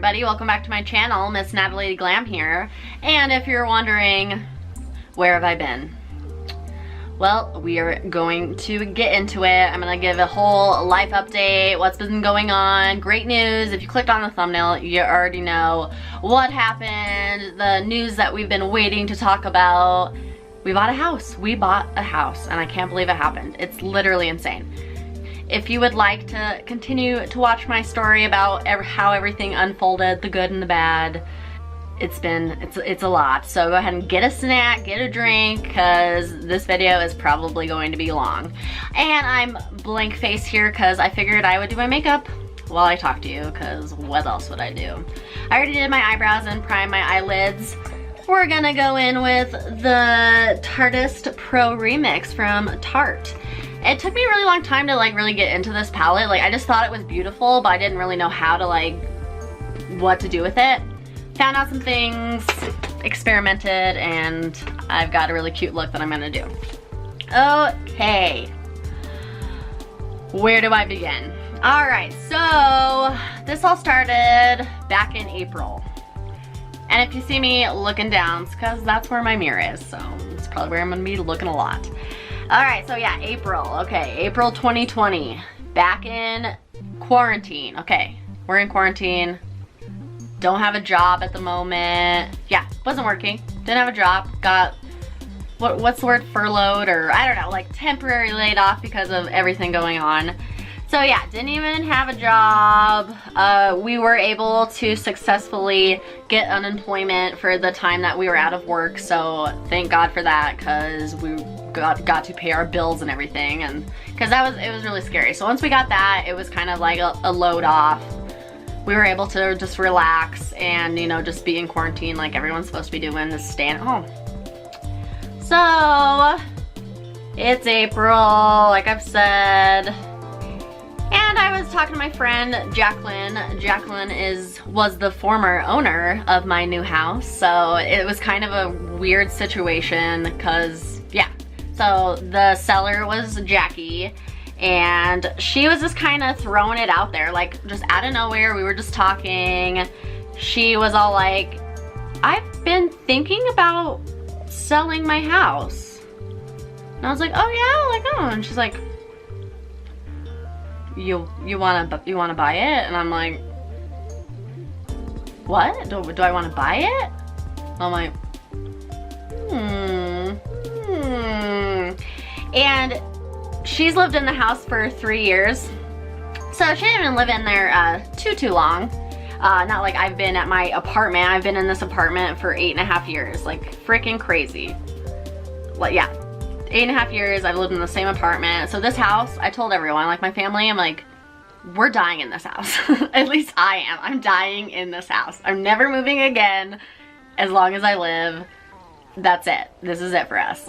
everybody, welcome back to my channel. Miss NataLady Glam here. And if you're wondering, where have I been? Well, we are going to get into it. I'm gonna give a whole life update, what's been going on, great news. If you clicked on the thumbnail, you already know what happened, the news that we've been waiting to talk about. We bought a house. We bought a house, and I can't believe it happened. It's literally insane. If you would like to continue to watch my story about how everything unfolded, the good and the bad, it's a lot. So go ahead and get a snack, get a drink, because this video is probably going to be long. And I'm blank face here because I figured I would do my makeup while I talk to you, because what else would I do? I already did my eyebrows and primed my eyelids. We're gonna go in with the Tartist Pro Remix from Tarte. It took me a really long time to really get into this palette. I just thought it was beautiful, but I didn't really know how to what to do with it. Found out some things, experimented, and I've got a really cute look that I'm gonna do. Okay, where do I begin? All right, so this all started back in April. And if you see me looking down, it's because that's where my mirror is, so it's probably where I'm gonna be looking a lot. All right, so yeah, April, okay, April 2020, back in quarantine. Okay, we're in quarantine, don't have a job at the moment. Yeah, wasn't working, didn't have a job, got, what's the word, furloughed, or I don't know, temporary laid off because of everything going on. So yeah, didn't even have a job. We were able to successfully get unemployment for the time that we were out of work, so thank God for that, because we got to pay our bills and everything, and because it was really scary. So once we got that, it was kind of like a load off. We were able to just relax and, you know, just be in quarantine like everyone's supposed to be doing, is staying at home. So it's April, like I've said. And I was talking to my friend Jacqueline. Jacqueline was the former owner of my new house, so it was kind of a weird situation because, yeah. So the seller was Jackie, and she was just kind of throwing it out there, just out of nowhere. We were just talking. She was all like, I've been thinking about selling my house. And I was like, oh yeah? Oh, and she's like, you wanna buy it? And I'm like, what? Do I wanna buy it? I'm like, And she's lived in the house for 3 years, so she didn't even live in there too long. Not like I've been at my apartment. I've been in this apartment for 8.5 years, freaking crazy. Yeah. 8.5 years I've lived in the same apartment. So this house, I told everyone, my family, I'm like, we're dying in this house. At least I am. I'm dying in this house. I'm never moving again as long as I live. That's it. This is it for us.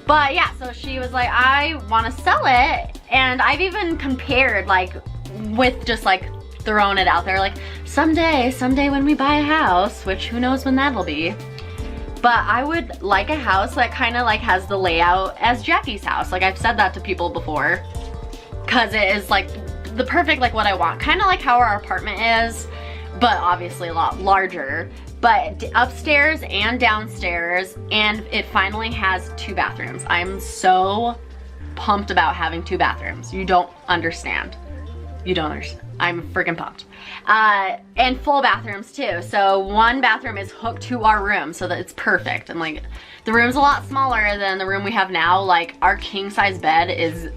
But yeah, so she was like, I want to sell it. And I've even compared with just throwing it out there, someday when we buy a house, which who knows when that'll be. But I would like a house that kind of has the layout as Jackie's house. I've said that to people before, because it is the perfect what I want. Kind of like how our apartment is, but obviously a lot larger. But upstairs and downstairs, and it finally has 2 bathrooms. I'm so pumped about having 2 bathrooms. You don't understand. You don't understand. I'm freaking pumped. And full bathrooms too. So one bathroom is hooked to our room, so that it's perfect. And the room's a lot smaller than the room we have now. Our king size bed is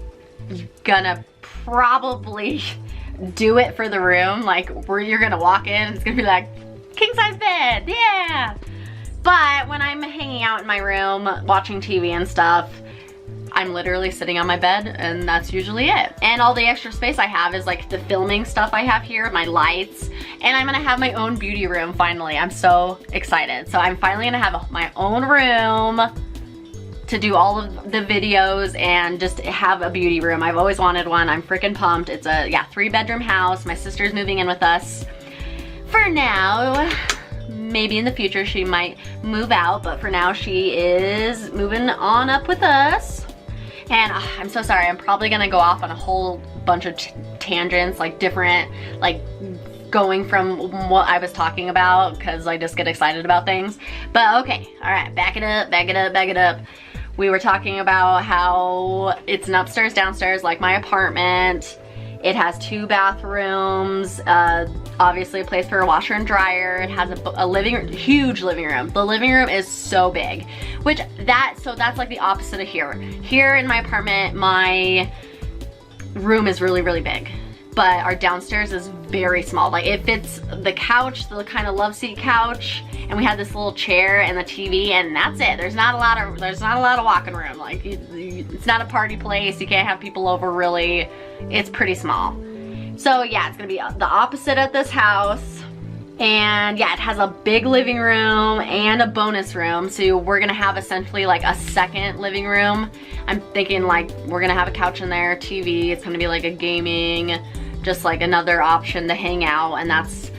gonna probably do it for the room. Where you're gonna walk in, it's gonna be king size bed, yeah. But when I'm hanging out in my room, watching TV and stuff, I'm literally sitting on my bed, and that's usually it. And all the extra space I have is the filming stuff I have here, my lights, and I'm gonna have my own beauty room finally. I'm so excited. So I'm finally gonna have my own room to do all of the videos and just have a beauty room. I've always wanted one. I'm freaking pumped. It's a 3-bedroom house. My sister's moving in with us for now. Maybe in the future she might move out, but for now she is moving on up with us. And I'm so sorry, I'm probably gonna go off on a whole bunch of tangents, different, going from what I was talking about because I just get excited about things. But okay, all right, back it up. We were talking about how it's an upstairs, downstairs like my apartment. It has 2 bathrooms, obviously a place for a washer and dryer. It has a huge living room. The living room is so big, so that's like the opposite of here. Here in my apartment, my room is really, really big, but our downstairs is very small. Like it fits the couch, the kind of love seat couch, and we had this little chair and the TV, and that's it. There's not a lot of walking room. Like it's not a party place. You can't have people over really. It's pretty small. So yeah, it's gonna be the opposite at this house. And yeah, it has a big living room and a bonus room. So we're gonna have essentially like a second living room. I'm thinking like we're gonna have a couch in there, TV. It's gonna be like a gaming, just like another option to hang out. And that's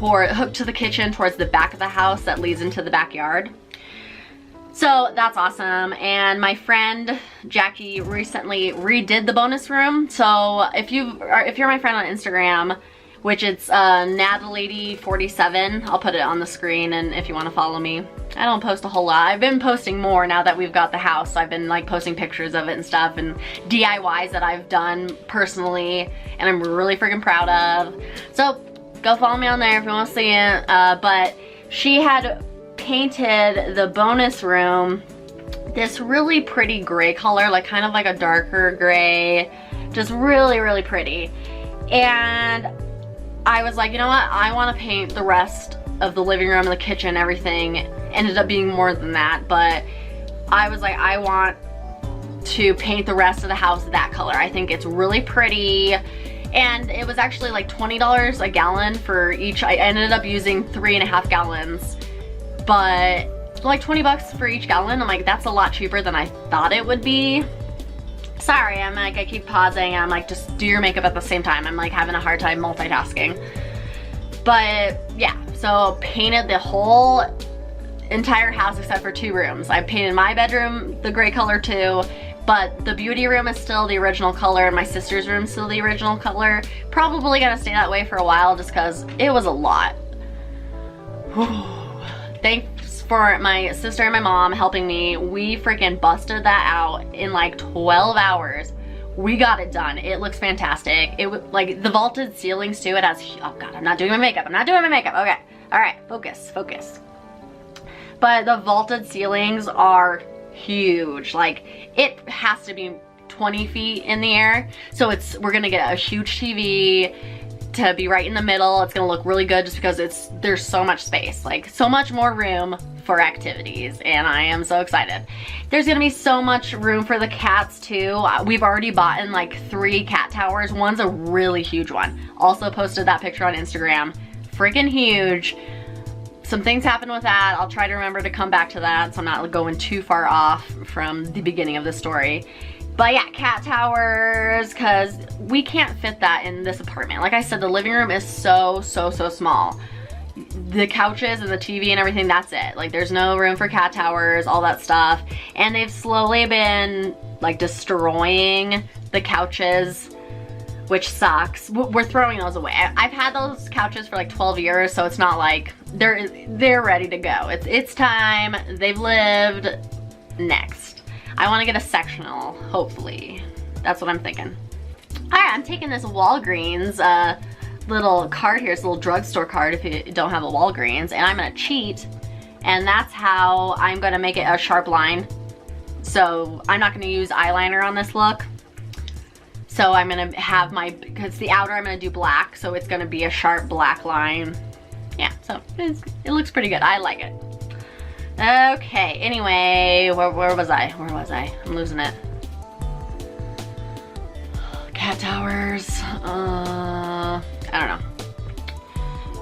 hooked to the kitchen towards the back of the house that leads into the backyard. So that's awesome. And my friend Jackie recently redid the bonus room. So if you're my friend on Instagram, which it's NataLady 47, I'll put it on the screen, and if you want to follow me. I don't post a whole lot. I've been posting more now that we've got the house. I've been like posting pictures of it and stuff, and DIYs that I've done personally, and I'm really freaking proud of. So go follow me on there if you want to see it. But she had painted the bonus room this really pretty gray color, like kind of like a darker gray, just really, really pretty. And I was like, you know what? I want to paint the rest of the living room and the kitchen, everything. Ended up being more than that, but I was like, I want to paint the rest of the house that color. I think it's really pretty. And it was actually like $20 a gallon for each. I ended up using 3.5 gallons, but like 20 bucks for each gallon. I'm like, that's a lot cheaper than I thought it would be. Sorry, I'm like, I keep pausing. I'm like, just do your makeup at the same time. I'm like having a hard time multitasking. But yeah, so painted the whole entire house except for 2 rooms. I painted my bedroom the gray color too, but the beauty room is still the original color, and my sister's room is still the original color. Probably gonna stay that way for a while just because it was a lot. Thanks for my sister and my mom helping me. We freaking busted that out in like 12 hours. We got it done. It looks fantastic. It was like the vaulted ceilings too. It has, oh God, I'm not doing my makeup. Okay, all right, focus. But the vaulted ceilings are huge. Like it has to be 20 feet in the air. So we're gonna get a huge TV to be right in the middle. It's gonna look really good just because there's so much space, like so much more room for activities, and I am so excited. There's gonna be so much room for the cats too. We've already bought in like 3 cat towers. One's a really huge one. Also posted that picture on Instagram. Freaking huge. Some things happened with that. I'll try to remember to come back to that so I'm not going too far off from the beginning of the story. But yeah, cat towers, because we can't fit that in this apartment. Like I said, the living room is so small. The couches and the TV and everything, that's it. Like there's no room for cat towers, all that stuff. And they've slowly been like destroying the couches, which sucks. We're throwing those away. I've had those couches for like 12 years, so it's not like they're ready to go. It's time. They've lived. Next, I want to get a sectional, hopefully. That's what I'm thinking. All right, I'm taking this Walgreens little card here. It's a little drugstore card if you don't have a Walgreens, and I'm gonna cheat, and that's how I'm gonna make it a sharp line. So I'm not gonna use eyeliner on this look. So I'm gonna have because the outer I'm gonna do black, so it's gonna be a sharp black line. Yeah, so it looks pretty good. I like it. Okay, anyway, where was I? I'm losing it. Cat towers, I don't know.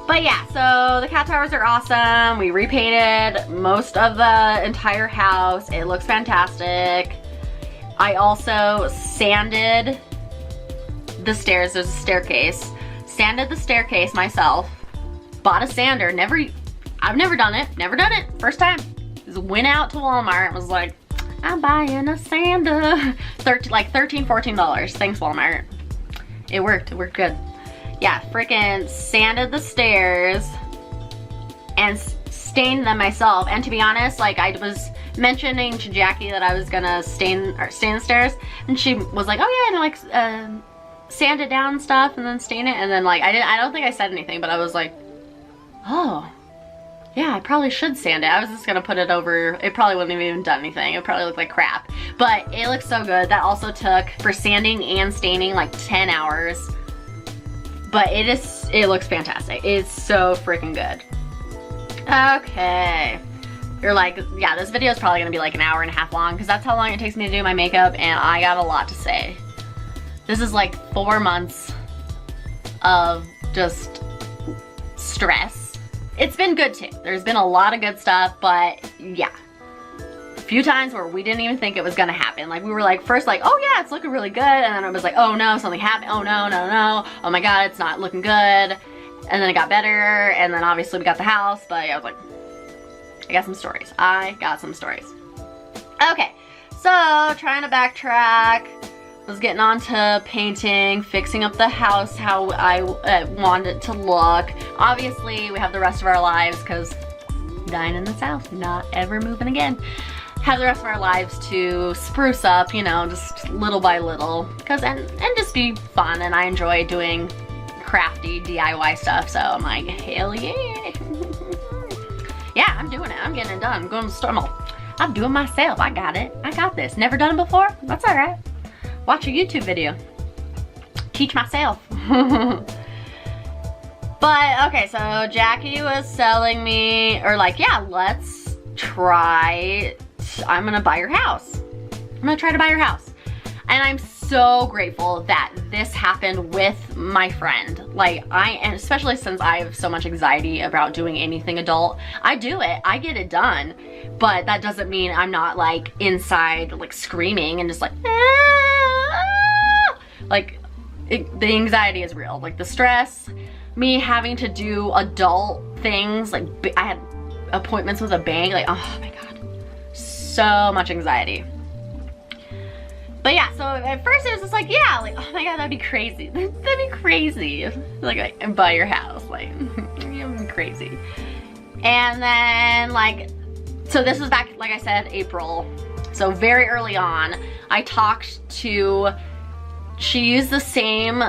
But yeah, so the cat towers are awesome. We repainted most of the entire house. It looks fantastic. I also sanded the stairs. There's a staircase. Sanded the staircase myself. Bought a sander. I've never done it. First time. Just went out to Walmart and was like, I'm buying a sander. Like $13, $14. Thanks, Walmart. It worked good. yeah, freaking sanded the stairs and stained them myself. And to be honest, like I was mentioning to Jackie that I was gonna stain the stairs, and she was like, oh yeah, and like sand it down and stuff and then stain it. And then like I don't think I said anything, but I was like, oh yeah, I probably should sand it. I was just gonna put it over, it probably wouldn't have even done anything. It probably looked like crap, but it looks so good. That also took, for sanding and staining, like 10 hours. But it looks fantastic. It's so freaking good. Okay. You're like, yeah, this video is probably gonna be like an hour and a half long because that's how long it takes me to do my makeup, and I got a lot to say. This is like 4 months of just stress. It's been good too. There's been a lot of good stuff, but yeah. A few times where we didn't even think it was gonna happen. Like we were like, first like, oh yeah, it's looking really good. And then it was like, oh no, something happened. Oh no, no, no. Oh my God, it's not looking good. And then it got better. And then obviously we got the house, but yeah, I was like, I got some stories. I got some stories. Okay, so trying to backtrack. Was getting on to painting, fixing up the house how I wanted it to look. Obviously, we have the rest of our lives because dying in this house, not ever moving again. Have the rest of our lives to spruce up, you know, just little by little, and just be fun. And I enjoy doing crafty DIY stuff, so I'm like, hell yeah. Yeah, I'm doing it. I'm getting it done. I'm going to the store. I'm doing myself. I got it. I got this. Never done it before? That's all right. Watch a YouTube video. Teach myself. But, okay, so Jackie was selling me, or like, yeah, let's try, I'm gonna buy your house. I'm gonna try to buy your house. And I'm so grateful that this happened with my friend. Like, and especially since I have so much anxiety about doing anything adult, I do it, I get it done. But that doesn't mean I'm not like inside, like screaming and just like, like, the anxiety is real. Like the stress, me having to do adult things, like I had appointments with a bank, like, oh my God, so much anxiety. But yeah, so at first it was just like, yeah, like, oh my God, that'd be crazy. That'd be crazy. Like buy your house, like, you'd be crazy. And then like, so this was back, like I said, April. So very early on, I talked to, she used the same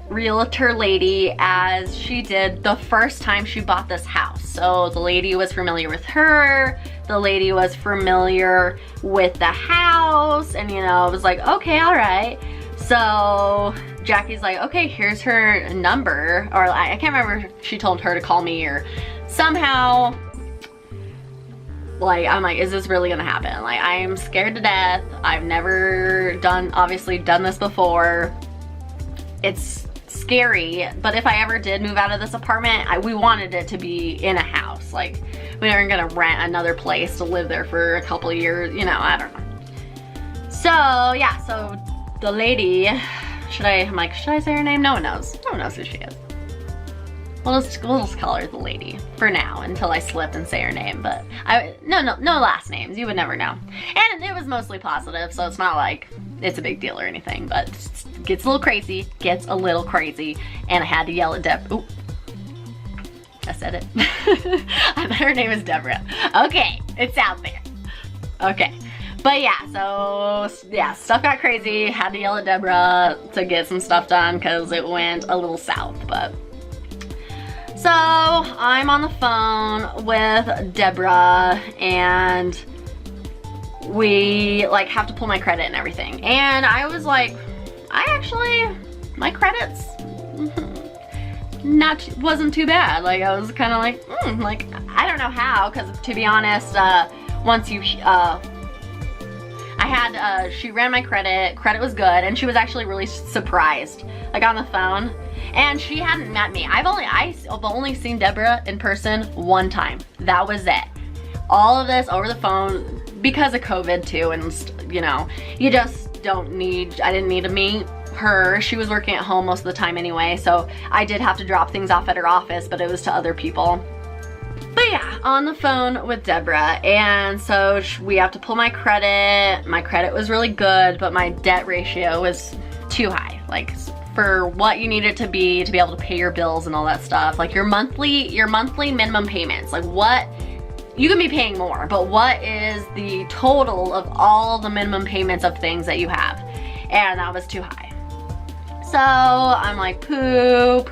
realtor lady as she did the first time she bought this house. So the lady was familiar with her, the lady was familiar with the house, and you know, it was like, okay, all right. So Jackie's like, okay, here's her number, or I can't remember if she told her to call me or somehow. Like, I'm like, is this really gonna happen? Like, I am scared to death. I've never obviously done this before. It's scary, but if I ever did move out of this apartment, we wanted it to be in a house. Like, we weren't gonna rent another place to live there for a couple of years, you know, I don't know. So, yeah, so the lady, I'm like, should I say her name? No one knows. No one knows who she is. We'll just call her the lady for now until I slip and say her name. But no last names. You would never know. And it was mostly positive, so it's not like it's a big deal or anything. But it gets a little crazy. Gets a little crazy, and I had to yell at Deb. Ooh, I said it. I bet her name is Deborah. Okay, it's out there. Okay. But yeah, so yeah, stuff got crazy. Had to yell at Deborah to get some stuff done because it went a little south. But so I'm on the phone with Deborah, and we like have to pull my credit and everything. And I was like, my credits wasn't too bad. Like, I was kind of like, I don't know how, because to be honest, once you she ran my credit was good, and she was actually really surprised, like on the phone. And she hadn't met me. I've only seen Deborah in person one time. That was it. All of this over the phone because of COVID too, and you know, you just I didn't need to meet her. She was working at home most of the time anyway, so I did have to drop things off at her office, but it was to other people. But yeah, on the phone with Deborah, and so we have to pull my credit. My credit was really good, but my debt ratio was too high, like for what you need it to be able to pay your bills and all that stuff. Like your monthly minimum payments. Like what, you can be paying more, but what is the total of all the minimum payments of things that you have? And that was too high. So I'm like, poo,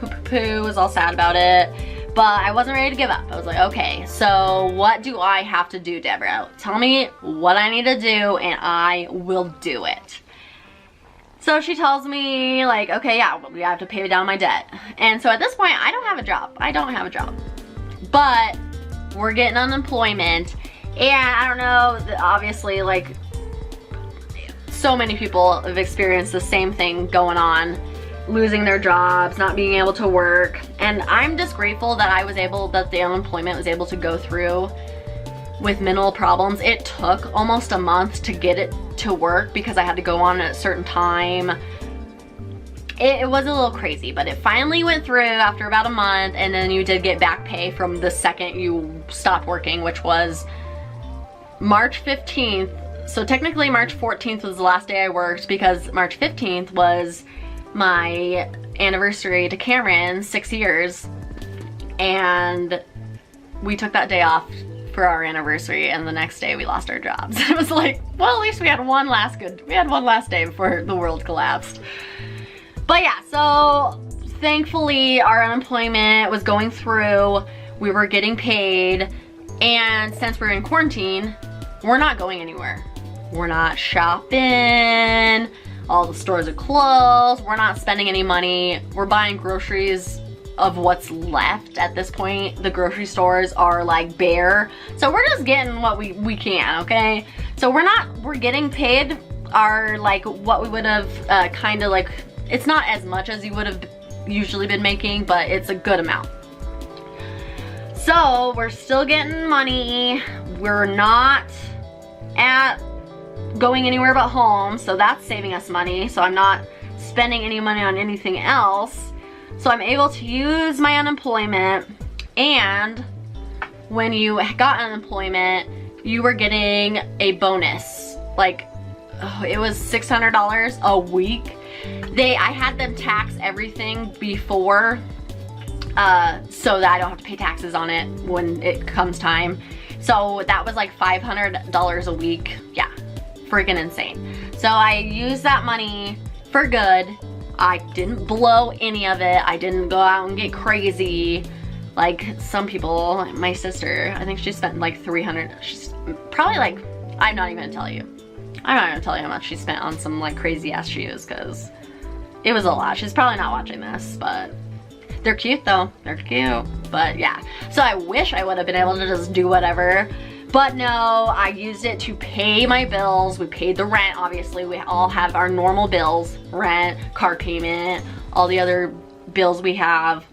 was all sad about it. But I wasn't ready to give up. I was like, okay, so what do I have to do, Deborah? Tell me what I need to do and I will do it. So she tells me like, okay, yeah, we have to pay down my debt. And so at this point, I don't have a job. But we're getting unemployment. And I don't know, obviously like so many people have experienced the same thing going on. Losing their jobs, not being able to work. And I'm just grateful that that the unemployment was able to go through with minimal problems. It took almost a month to get it to work because I had to go on at a certain time. It was a little crazy, but it finally went through after about a month, and then you did get back pay from the second you stopped working, which was March 15th. So technically March 14th was the last day I worked because March 15th was my anniversary to Cameron, 6 years, and we took that day off for our anniversary, and the next day we lost our jobs. It was like, well, at least we had one last day before the world collapsed. But yeah, so thankfully our unemployment was going through, we were getting paid, and since we're in quarantine, we're not going anywhere. We're not shopping. All the stores are closed. We're not spending any money. We're buying groceries of what's left at this point. The grocery stores are like bare. So we're just getting what we can, okay? So we're getting paid our like what we would have kind of like, it's not as much as you would have usually been making, but it's a good amount. So we're still getting money. We're not going anywhere but home, so that's saving us money. So I'm not spending any money on anything else. So I'm able to use my unemployment, and when you got unemployment, you were getting a bonus. Like, it was $600 a week. I had them tax everything before, so that I don't have to pay taxes on it when it comes time. So that was like $500 a week. Yeah. Freaking insane. So I used that money for good. I didn't blow any of it. I didn't go out and get crazy like some people. My sister, I think she spent like $300. She's probably like, I'm not even gonna tell you how much she spent on some like crazy ass shoes, because it was a lot. She's probably not watching this, but they're cute though. They're cute. But yeah, so I wish I would have been able to just do whatever. But no, I used it to pay my bills. We paid the rent, obviously. We all have our normal bills, rent, car payment, all the other bills we have.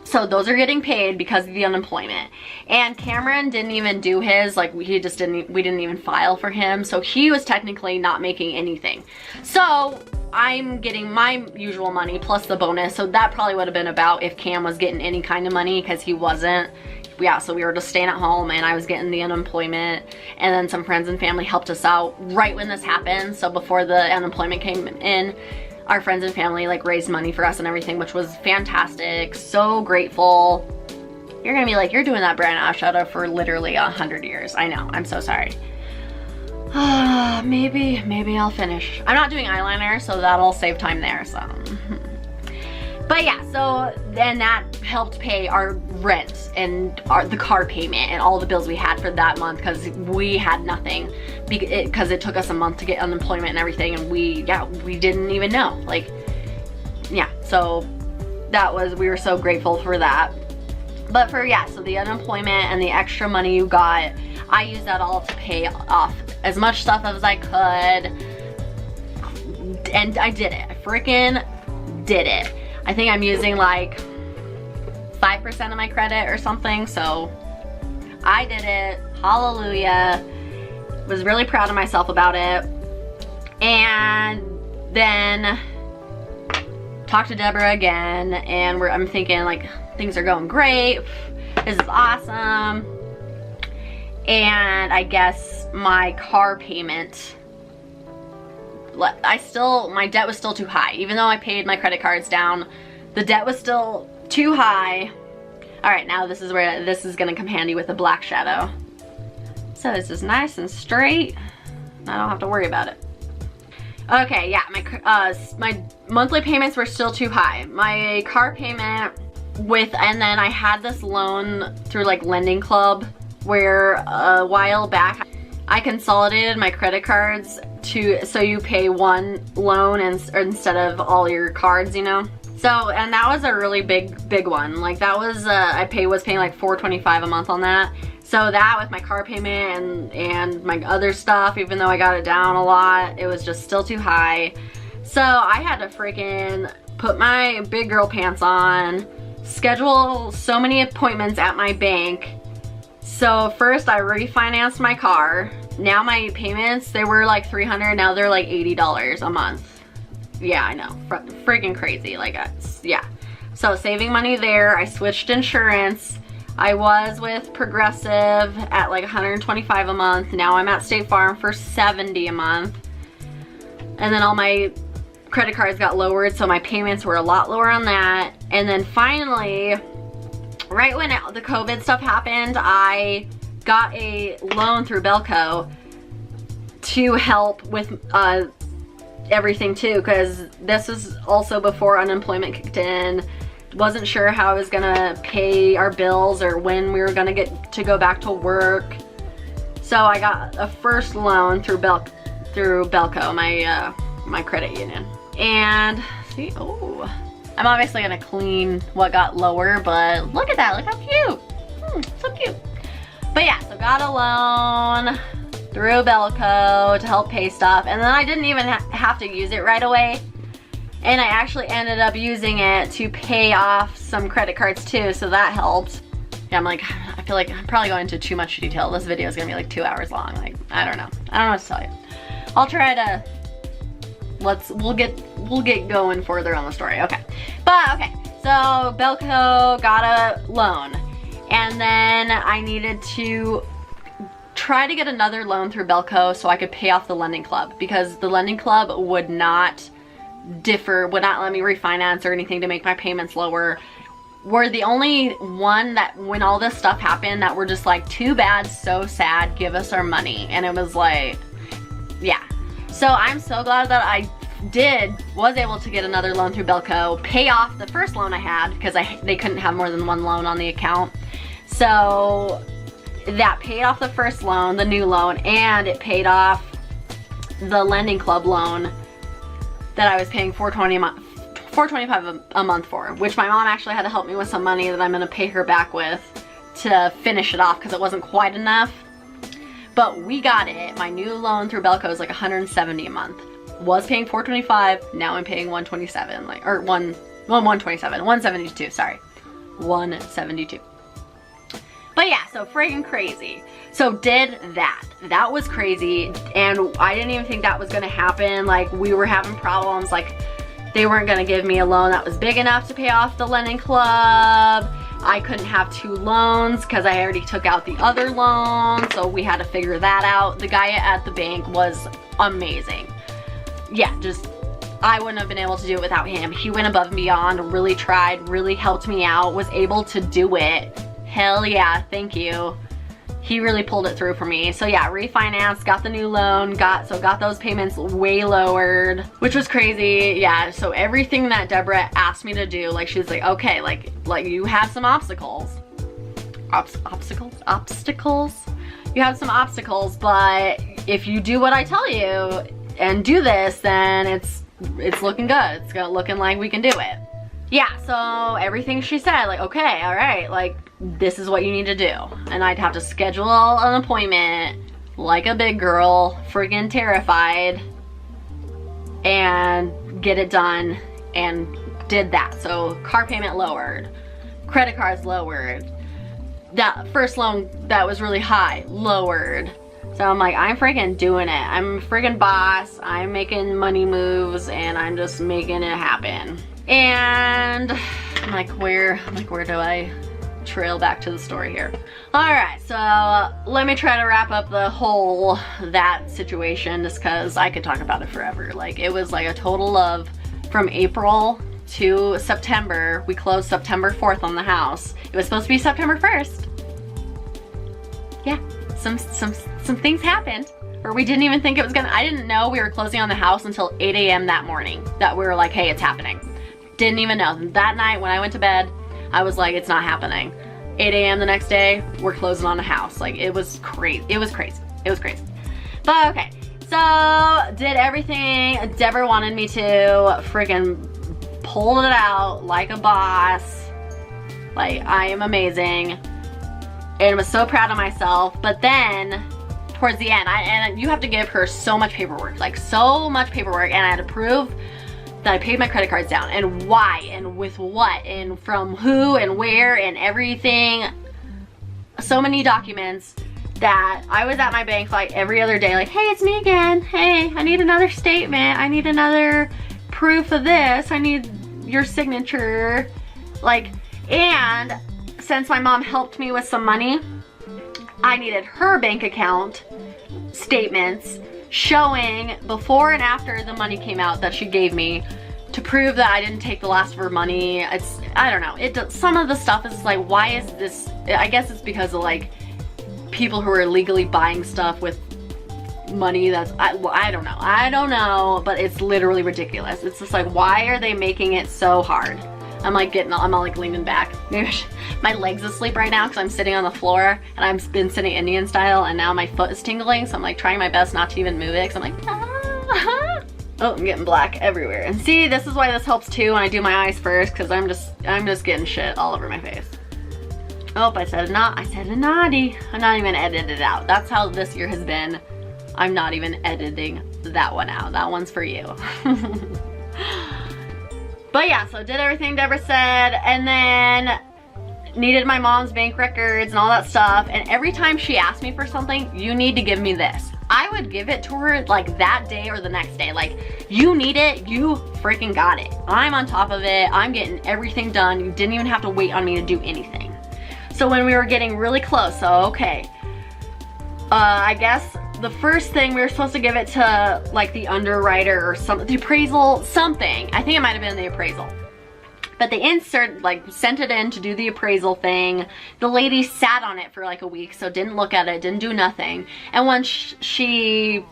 So those are getting paid because of the unemployment. And Cameron didn't even do his, like we didn't even file for him. So he was technically not making anything. So I'm getting my usual money plus the bonus. So that probably would have been about if Cam was getting any kind of money, because he wasn't. Yeah, so we were just staying at home and I was getting the unemployment, and then some friends and family helped us out right when this happened. So before the unemployment came in, our friends and family like raised money for us and everything, which was fantastic. So grateful. You're gonna be like, you're doing that brand eyeshadow for literally 100 years. I know, I'm so sorry. Maybe I'll finish. I'm not doing eyeliner, so that'll save time there, so. But yeah, so then that helped pay our rent and the car payment and all the bills we had for that month, because we had nothing, because it took us a month to get unemployment and everything, and we didn't even know. Like, yeah, so we were so grateful for that. But so the unemployment and the extra money you got, I used that all to pay off as much stuff as I could, and I did it. I freaking did it. I think I'm using like 5% of my credit or something, so I did it. Hallelujah. Was really proud of myself about it. And then talked to Deborah again, and I'm thinking like, things are going great. This is awesome. And I guess my car payment my debt was still too high. Even though I paid my credit cards down, the debt was still too high. All right, now this is where this is gonna come handy with the black shadow. So this is nice and straight. I don't have to worry about it. Okay, yeah, my monthly payments were still too high. My car payment and then I had this loan through like Lending Club where a while back I consolidated my credit cards so you pay one loan instead of all your cards, you know? So, and that was a really big one. Like that was, I was paying like $425 a month on that. So that with my car payment and my other stuff, even though I got it down a lot, it was just still too high. So I had to freaking put my big girl pants on, schedule so many appointments at my bank. So first I refinanced my car. Now my payments, they were like $300, now they're like $80 a month. Yeah, I know, freaking crazy, like, yeah. So saving money there, I switched insurance. I was with Progressive at like $125 a month. Now I'm at State Farm for $70 a month. And then all my credit cards got lowered, so my payments were a lot lower on that. And then finally, right when the COVID stuff happened, I got a loan through Belco to help with everything too, because this was also before unemployment kicked in. Wasn't sure how I was gonna pay our bills or when we were gonna get to go back to work. So I got a first loan through Belco, my credit union. And see, oh, I'm obviously gonna clean what got lower, but look at that, look how cute. So cute. But yeah, so got a loan through Belco to help pay stuff, and then I didn't even have to use it right away. And I actually ended up using it to pay off some credit cards too, so that helped. Yeah, I feel like I'm probably going into too much detail. This video is gonna be like 2 hours long. Like, I don't know what to tell you. I'll try to, we'll get going further on the story, okay. But okay, so Belco got a loan, and then I needed to try to get another loan through Belco so I could pay off the Lending Club, because the Lending Club would not let me refinance or anything to make my payments lower. We're the only one that, when all this stuff happened, that were just like, too bad, so sad, give us our money. And it was like, yeah. So I'm so glad that I was able to get another loan through Belco, pay off the first loan I had, because they couldn't have more than one loan on the account. So that paid off the first loan, the new loan, and it paid off the Lending Club loan that I was paying $425 a month for, which my mom actually had to help me with some money that I'm gonna pay her back with to finish it off, because it wasn't quite enough. But we got it. My new loan through Belco is like $170 a month. Was paying $425, now I'm paying $127, like, or $172, sorry. $172. But yeah, so friggin' crazy. So did that. That was crazy, and I didn't even think that was gonna happen. Like, we were having problems, like they weren't gonna give me a loan that was big enough to pay off the Lending Club. I couldn't have 2 loans because I already took out the other loan, so we had to figure that out. The guy at the bank was amazing. Yeah, just, I wouldn't have been able to do it without him. He went above and beyond, really tried, really helped me out, was able to do it. Hell yeah, thank you. He really pulled it through for me. So yeah, refinanced, got the new loan, got those payments way lowered, which was crazy. Yeah, so everything that Deborah asked me to do, like she was like, okay, like you have some obstacles. Obstacles? You have some obstacles, but if you do what I tell you and do this, then it's looking good. It's looking like we can do it. Yeah, so everything she said, like, okay, all right, like, this is what you need to do. And I'd have to schedule an appointment like a big girl, friggin' terrified, and get it done, and did that. So car payment lowered, credit cards lowered, that first loan that was really high lowered. So I'm like, I'm friggin' doing it. I'm a friggin' boss. I'm making money moves, and I'm just making it happen. And I'm like, where do I trail back to the story here. Alright, so let me try to wrap up the whole that situation, just because I could talk about it forever. Like, it was like a total of, from April to September. We closed September 4th on the house. It was supposed to be September 1st. Yeah, some things happened where we didn't even think it was gonna, I didn't know we were closing on the house until 8 a.m. that morning, that we were like, hey, it's happening. Didn't even know. That night when I went to bed, I was like, it's not happening. 8 a.m. the next day, we're closing on the house. Like, it was crazy. It was crazy. It was crazy. But okay, so did everything Deborah wanted me to. Freaking pulled it out like a boss. Like, I am amazing. And was so proud of myself. But then, towards the end, and you have to give her so much paperwork. Like, so much paperwork. And I had to prove that I paid my credit cards down, and why, and with what, and from who, and where, and everything. So many documents that I was at my bank like every other day, like, hey, it's me again. Hey, I need another statement. I need another proof of this. I need your signature. Like, and since my mom helped me with some money, I needed her bank account statements showing before and after the money came out that she gave me, to prove that I didn't take the last of her money. It's, I don't know, some of the stuff is like, why is this, I guess it's because of like people who are illegally buying stuff with money that's, I don't know, but it's literally ridiculous. It's just like, why are they making it so hard? I'm all like leaning back. Maybe my leg's asleep right now because I'm sitting on the floor, and I've been sitting Indian style, and now my foot is tingling, so I'm like trying my best not to even move it because I'm like, ah. Oh, I'm getting black everywhere. And see, this is why this helps too when I do my eyes first, because I'm just getting shit all over my face. Oh, I said a naughty. I'm not even edited it out. That's how this year has been. I'm not even editing that one out. That one's for you. But yeah, so did everything Deborah said, and then needed my mom's bank records and all that stuff. And every time she asked me for something, you need to give me this, I would give it to her like that day or the next day. Like, you need it, you freaking got it. I'm on top of it. I'm getting everything done. You didn't even have to wait on me to do anything. So when we were getting really close, so okay, I guess the first thing we were supposed to give it to like the underwriter or something, the appraisal, something. I think it might have been the appraisal. But they sent it in to do the appraisal thing. The lady sat on it for like a week, so didn't look at it, didn't do nothing. And when she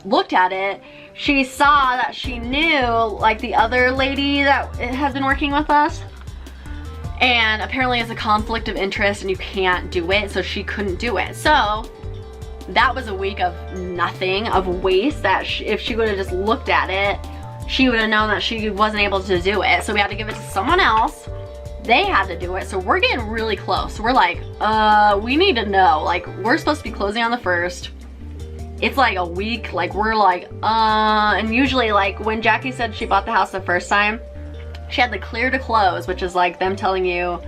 looked at it, she saw that she knew like the other lady that has been working with us. And apparently it's a conflict of interest and you can't do it, so she couldn't do it. So that was a week of nothing, of waste, that if she would have just looked at it, she would have known that she wasn't able to do it. So we had to give it to someone else. They had to do it. So we're getting really close. We're like, we need to know. Like, we're supposed to be closing on the 1st. It's like a week. Like, we're like, and usually like when Jackie said she bought the house the first time, she had the clear to close, which is like them telling you,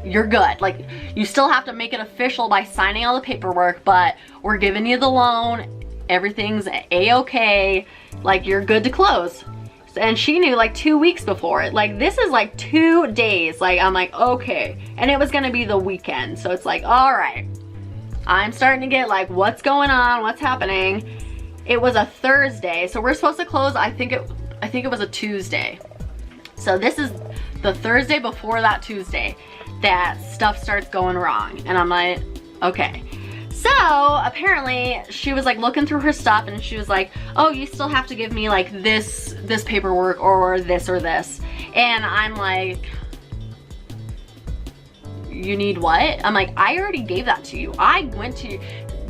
you're good. Like, you still have to make it official by signing all the paperwork, but we're giving you the loan. Everything's a-okay. Like, you're good to close. And she knew like 2 weeks before it. Like, this is like 2 days. Like, I'm like, okay. And it was gonna be the weekend. So it's like, all right. I'm starting to get like, what's going on? What's happening? It was a Thursday. So we're supposed to close, I think it was a Tuesday. So this is the Thursday before that Tuesday that stuff starts going wrong. And I'm like, okay. So apparently she was like looking through her stuff, and she was like, oh, you still have to give me like this paperwork or this or this. And I'm like, you need what? I'm like, I already gave that to you. I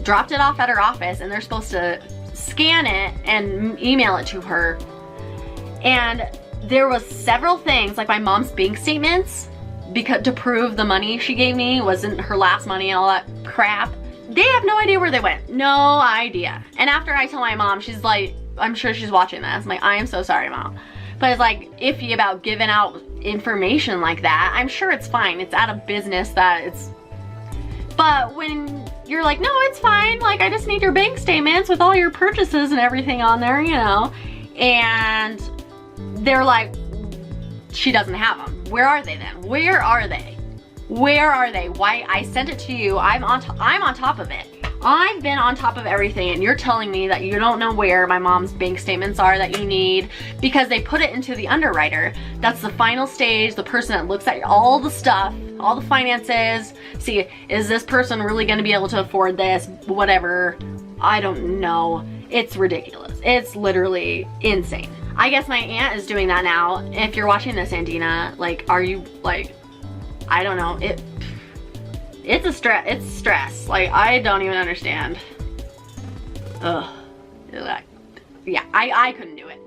dropped it off at her office, and they're supposed to scan it and email it to her. And there was several things, like my mom's bank statements, because to prove the money she gave me wasn't her last money and all that crap. They have no idea where they went. No idea. And after I tell my mom, she's like, I'm sure she's watching this. I'm like, I am so sorry, Mom. But it's like iffy about giving out information like that. I'm sure it's fine. It's out of business that it's... But when you're like, no, it's fine. Like, I just need your bank statements with all your purchases and everything on there, you know. And they're like, she doesn't have them. Where are they then? Where are they? Where are they? Why? I sent it to you. I'm on top of it. I've been on top of everything, and you're telling me that you don't know where my mom's bank statements are that you need, because they put it into the underwriter. That's the final stage, the person that looks at all the stuff, all the finances. See, is this person really going to be able to afford this? Whatever. I don't know. It's ridiculous. It's literally insane. I guess my aunt is doing that now. If you're watching this, Andina, like, are you, like, I don't know. It's stress. Like, I don't even understand. Ugh. Yeah, I couldn't do it.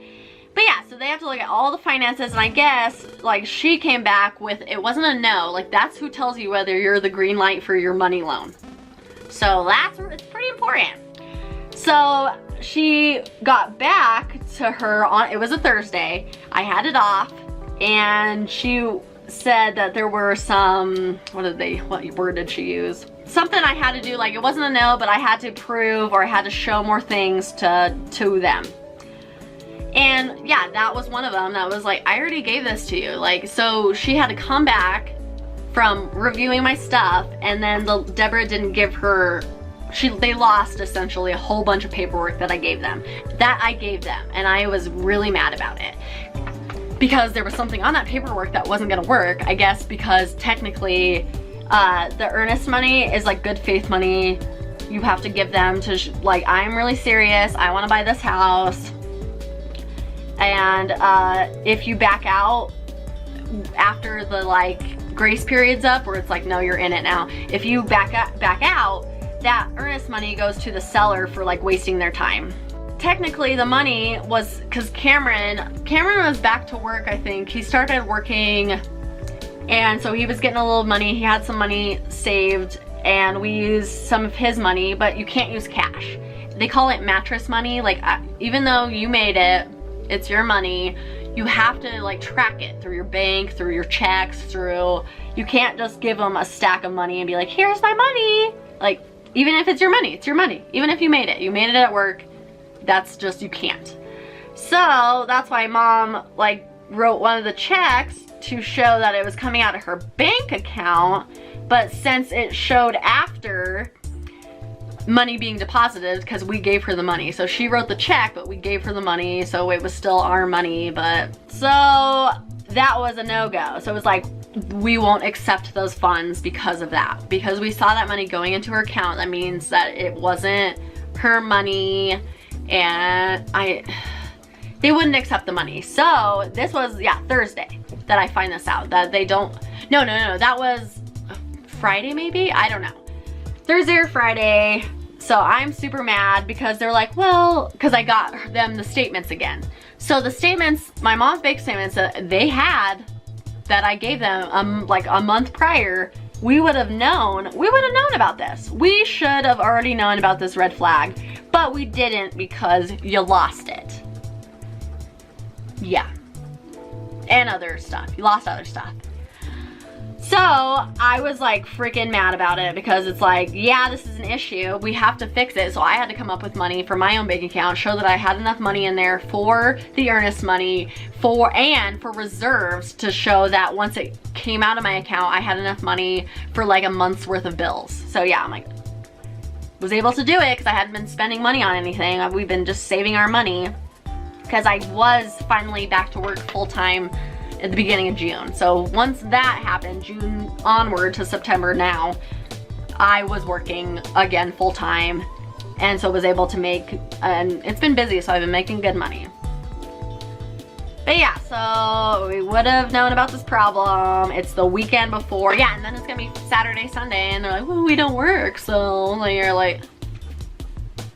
But yeah, so they have to look at all the finances, and I guess, like, she came back with, it wasn't a no. Like, that's who tells you whether you're the green light for your money loan. So it's pretty important. So she got back to her on, it was a Thursday. I had it off, and she said that there were some, what word did she use? Something I had to do, like, it wasn't a no, but I had to prove, or I had to show more things to them. And yeah, that was one of them. That was like, I already gave this to you. Like, so she had to come back from reviewing my stuff, and then Deborah didn't give her, they lost essentially a whole bunch of paperwork that I gave them. And I was really mad about it, because there was something on that paperwork that wasn't gonna work, I guess, because technically the earnest money is like good faith money. You have to give them to, like, I'm really serious, I wanna buy this house. And if you back out after the, like, grace period's up, where it's like, no, you're in it now. If you back out, that earnest money goes to the seller for, like, wasting their time. Technically, the money was, because Cameron was back to work, I think. He started working, and so he was getting a little money. He had some money saved, and we used some of his money, but you can't use cash. They call it mattress money. Like, even though you made it, it's your money, you have to, like, track it through your bank, through your checks, you can't just give them a stack of money and be like, here's my money. Like, even if it's your money, it's your money. Even if you made it at work, that's just, you can't. So that's why Mom, like, wrote one of the checks to show that it was coming out of her bank account, but since it showed after money being deposited, because we gave her the money, so she wrote the check, but we gave her the money, so it was still our money. But so that was a no-go. So it was like, we won't accept those funds because of that, because we saw that money going into her account. That means that it wasn't her money, and they wouldn't accept the money. So this was, yeah, Thursday that I find this out, that they don't, no, that was Friday maybe, I don't know, Thursday or Friday. So I'm super mad, because they're like, well, because I got them the statements again. So the statements, my mom's bank statements that they had, that I gave them like a month prior, we would have known about this. We should have already known about this red flag, but we didn't, because you lost it. Yeah. And other stuff. You lost other stuff. So I was like freaking mad about it, because it's like, yeah, this is an issue. We have to fix it. So I had to come up with money for my own bank account, show that I had enough money in there for the earnest money, and for reserves, to show that once it came out of my account, I had enough money for like a month's worth of bills. So yeah, I'm like, was able to do it because I hadn't been spending money on anything. We've been just saving our money, because I was finally back to work full-time at the beginning of June. So once that happened, June onward to September now, I was working again full-time, and so was able to make, and it's been busy, so I've been making good money. But yeah, so we would have known about this problem. It's the weekend before, yeah, and then it's gonna be Saturday, Sunday, and they're like, well, we don't work, so you're like,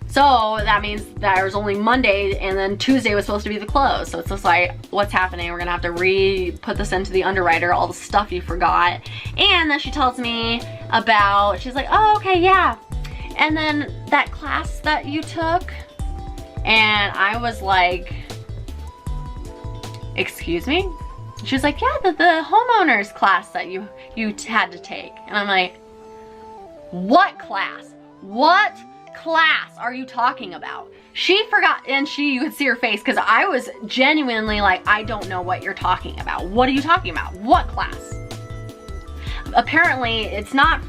so that means that there's only Monday, and then Tuesday was supposed to be the close. So it's just like, what's happening? We're gonna have to put this into the underwriter, all the stuff you forgot. And then she tells me about, she's like, oh, okay, yeah. And then that class that you took, and I was like, excuse me? She was like, yeah, the homeowners class that you had to take. And I'm like, what class? What class are you talking about? She forgot, and you could see her face, because I was genuinely like, I don't know what you're talking about. What are you talking about? What class? apparently it's not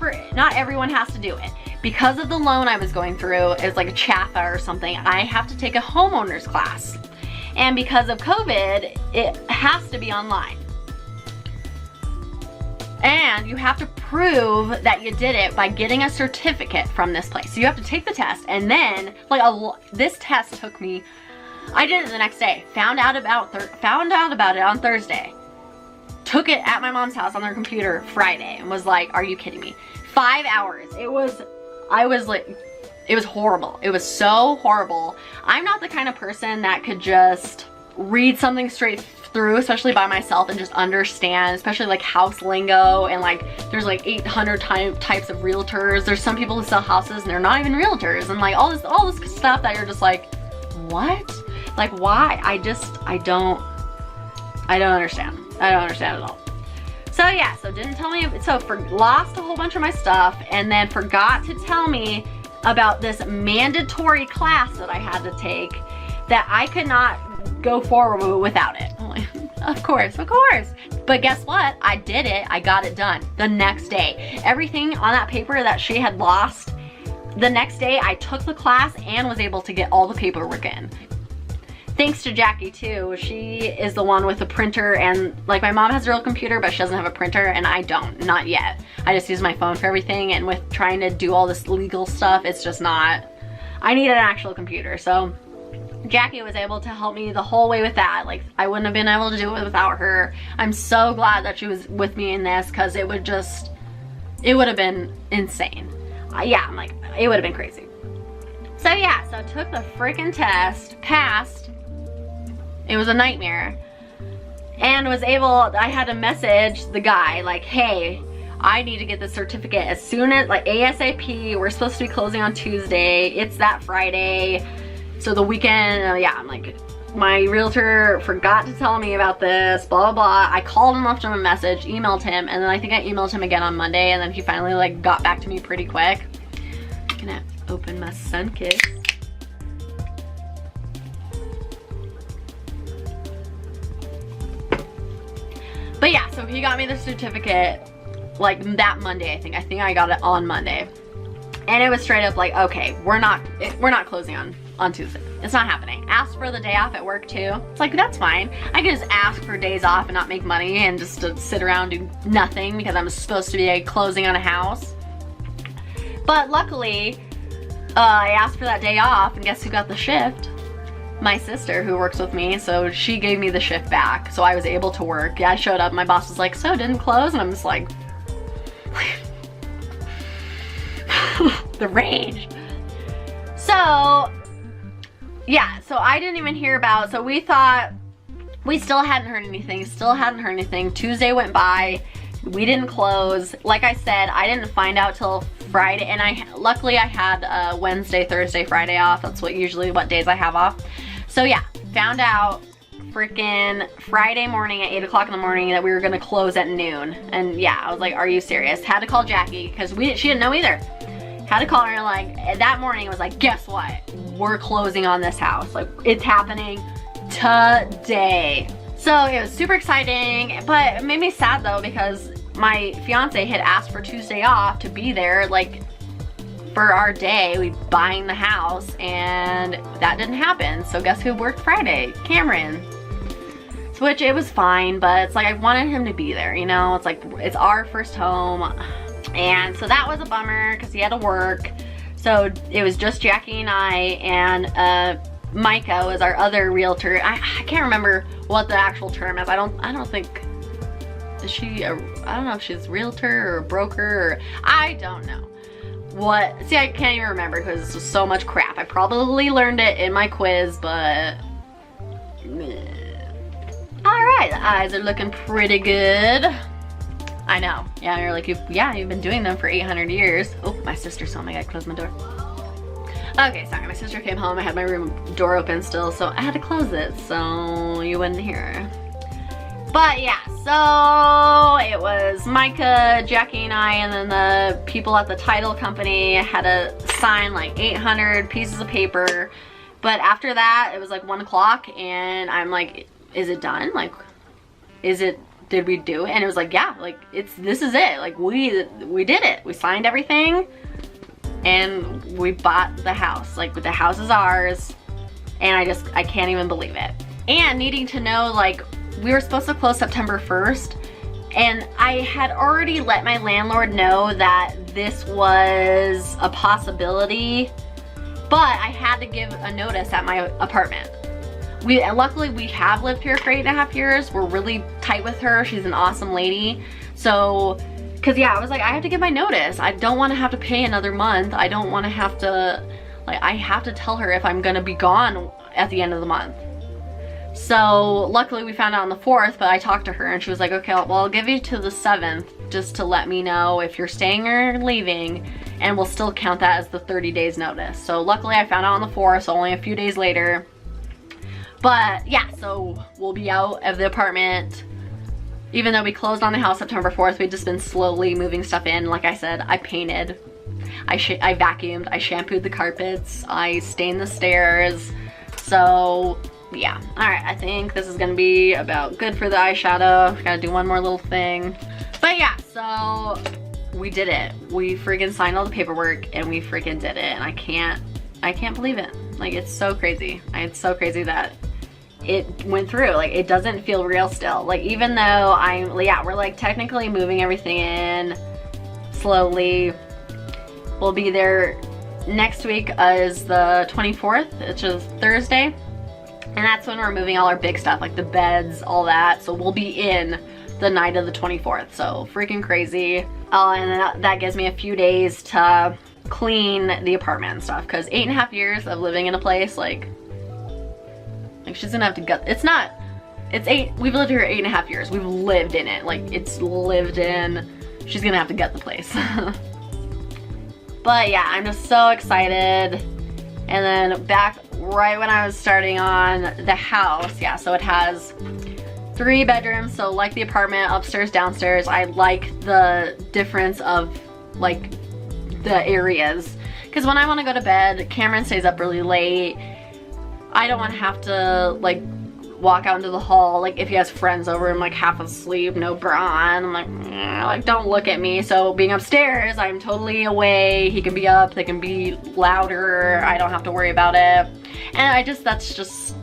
everyone has to do it. Because of the loan I was going through, it's like a CHAFA or something, I have to take a homeowner's class. And because of COVID, it has to be online. And you have to prove that you did it by getting a certificate from this place. So you have to take the test, and then like this test took me, I did it the next day, found out about it on Thursday, took it at my mom's house on their computer Friday, and was like, are you kidding me? 5 hours. It was horrible. It was so horrible. I'm not the kind of person that could just read something straight through, especially by myself, and just understand, especially like house lingo, and like there's like 800 types of realtors. There's some people who sell houses and they're not even realtors, and like all this stuff that you're just like, what? Like, why? I don't understand. I don't understand at all. So yeah, so didn't tell me, lost a whole bunch of my stuff, and then forgot to tell me about this mandatory class that I had to take that I could not go forward without it. I'm like, of course. But guess what? I did it. I got it done the next day. Everything on that paper that she had lost, the next day I took the class and was able to get all the paperwork in. Thanks to Jackie too. She is the one with the printer, and like my mom has a real computer, but she doesn't have a printer, and I don't, not yet. I just use my phone for everything, and with trying to do all this legal stuff, it's just not, I need an actual computer. So Jackie was able to help me the whole way with that. Like, I wouldn't have been able to do it without her. I'm so glad that she was with me in this, because it would have been insane. Yeah, I'm like, it would have been crazy. So yeah, so I took the freaking test, passed. It was a nightmare. And was able, I had to message the guy like, hey, I need to get the certificate as soon as, like, ASAP. We're supposed to be closing on Tuesday. It's that Friday. So the weekend, yeah, I'm like, my realtor forgot to tell me about this, blah, blah, blah. I called him, left him a message, emailed him, and then I think I emailed him again on Monday, and then he finally like got back to me pretty quick. I'm gonna open my sun kiss. But yeah, so he got me the certificate like that Monday, I think. I think I got it on Monday. And it was straight up like, okay, we're not closing on Tuesday. It's not happening. Asked for the day off at work too. It's like, that's fine. I can just ask for days off and not make money and just to sit around and do nothing because I'm supposed to be closing on a house. But luckily, I asked for that day off, and guess who got the shift? My sister, who works with me, so she gave me the shift back, so I was able to work. Yeah, I showed up, my boss was like, so didn't close? And I'm just like, the rage. So, yeah, so I didn't even hear about, so we thought, we still hadn't heard anything, Tuesday went by, we didn't close. Like I said, I didn't find out till Friday, and luckily I had Wednesday, Thursday, Friday off. That's what days I have off. So yeah, found out freaking Friday morning at 8 o'clock in the morning that we were gonna close at noon. And yeah, I was like, are you serious? Had to call Jackie, because she didn't know either. Had to call her, like, that morning. It was like, guess what? We're closing on this house. Like, it's happening today. So it was super exciting, but it made me sad though, because my fiance had asked for Tuesday off to be there, like, for our day, we buying the house, and that didn't happen. So guess who worked Friday? Cameron. Which it was fine, but it's like I wanted him to be there, you know? It's like, it's our first home. And so that was a bummer because he had to work. So it was just Jackie and I, and Micah was our other realtor. I can't remember what the actual term is. I don't think, is she I don't know if she's a realtor or a broker, or I don't know. See, I can't even remember because this was so much crap. I probably learned it in my quiz, but alright, the eyes are looking pretty good. I know. Yeah, you're like, you've been doing them for 800 years. Oh, my sister saw me. I closed my door. Okay, sorry, my sister came home. I had my room door open still, so I had to close it so you wouldn't hear her. But yeah, so it was Micah, Jackie, and I, and then the people at the title company had to sign like 800 pieces of paper. But after that, it was like 1 o'clock, and I'm like, is it done? Like, is it did we do it? And it was like, yeah, like this is it. Like we did it. We signed everything and we bought the house. Like the house is ours. And I can't even believe it. And needing to know, like, we were supposed to close September 1st, and I had already let my landlord know that this was a possibility, but I had to give a notice at my apartment. Luckily we have lived here for 8.5 years. We're really tight with her. She's an awesome lady. So, cause yeah, I was like, I have to give my notice. I don't want to have to pay another month. I don't want to have to, like, I have to tell her if I'm gonna be gone at the end of the month. So luckily we found out on the 4th, but I talked to her and she was like, okay, well, I'll give you to the 7th just to let me know if you're staying or leaving, and we'll still count that as the 30 days notice. So luckily I found out on the 4th, so only a few days later. But yeah, so we'll be out of the apartment. Even though we closed on the house September 4th, we've just been slowly moving stuff in. Like I said, I painted, I vacuumed, I shampooed the carpets, I stained the stairs. So yeah, all right, I think this is gonna be about good for the eyeshadow. Gotta do one more little thing. But yeah, so we did it. We freaking signed all the paperwork and we freaking did it. And I can't believe it. Like, it's so crazy. It's so crazy that it went through. Like, it doesn't feel real still. Like, even though we're like technically moving everything in slowly. We'll be there next week is the 24th, which is Thursday. And that's when we're moving all our big stuff, like the beds, all that. So we'll be in the night of the 24th. So freaking crazy. And then that gives me a few days to clean the apartment and stuff. Because 8.5 years of living in a place, like she's gonna have to gut. We've lived here 8.5 years. We've lived in it. Like, it's lived in. She's gonna have to gut the place. But yeah, I'm just so excited. And then back right when I was starting on the house, yeah, so it has 3 bedrooms. So like the apartment, upstairs, downstairs. I like the difference of like the areas. Because when I want to go to bed, Cameron stays up really late. I don't want to have to like walk out into the hall. Like if he has friends over, I'm like half asleep, no bra on. I'm like, don't look at me. So being upstairs, I'm totally away. He can be up, they can be louder. I don't have to worry about it. And that's just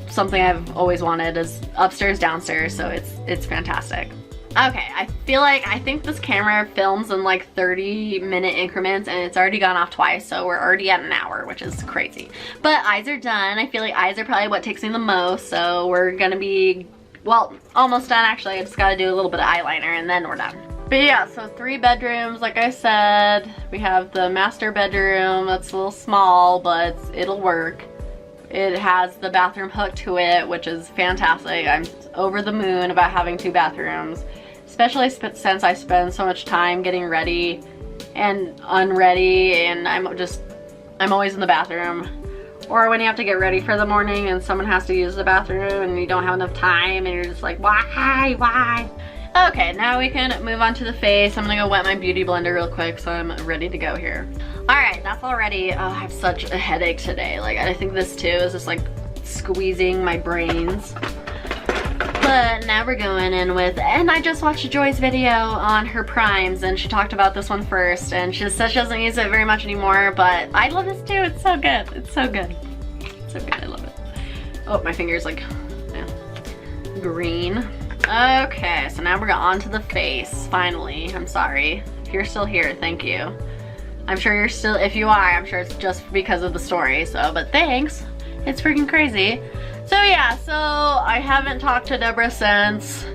something I've always wanted, is upstairs, downstairs. So it's fantastic. Okay, I think this camera films in like 30-minute increments, and it's already gone off twice, so we're already at an hour, which is crazy. But eyes are done. I feel like eyes are probably what takes me the most, so we're gonna be, well, almost done actually. I just gotta do a little bit of eyeliner and then we're done. But yeah, so 3 bedrooms, like I said. We have the master bedroom. That's a little small, but it'll work. It has the bathroom hooked to it, which is fantastic. I'm over the moon about having 2 bathrooms. Especially since I spend so much time getting ready and unready, and I'm always in the bathroom. Or when you have to get ready for the morning and someone has to use the bathroom and you don't have enough time and you're just like, why? Okay, now we can move on to the face. I'm gonna go wet my beauty blender real quick so I'm ready to go here. All right, that's already, I have such a headache today. Like, I think this too is just like squeezing my brains. But now we're going in with, and I just watched Joy's video on her primes and she talked about this one first, and she said she doesn't use it very much anymore, but I love this too. It's so good. It's so good. It's so good. I love it. Oh, my finger's like, yeah, green. Okay, so now we're on to the face, finally. I'm sorry. If you're still here, thank you. I'm sure you're still, if you are, I'm sure it's just because of the story, so, but thanks. It's freaking crazy. So yeah, so I haven't talked to Deborah since,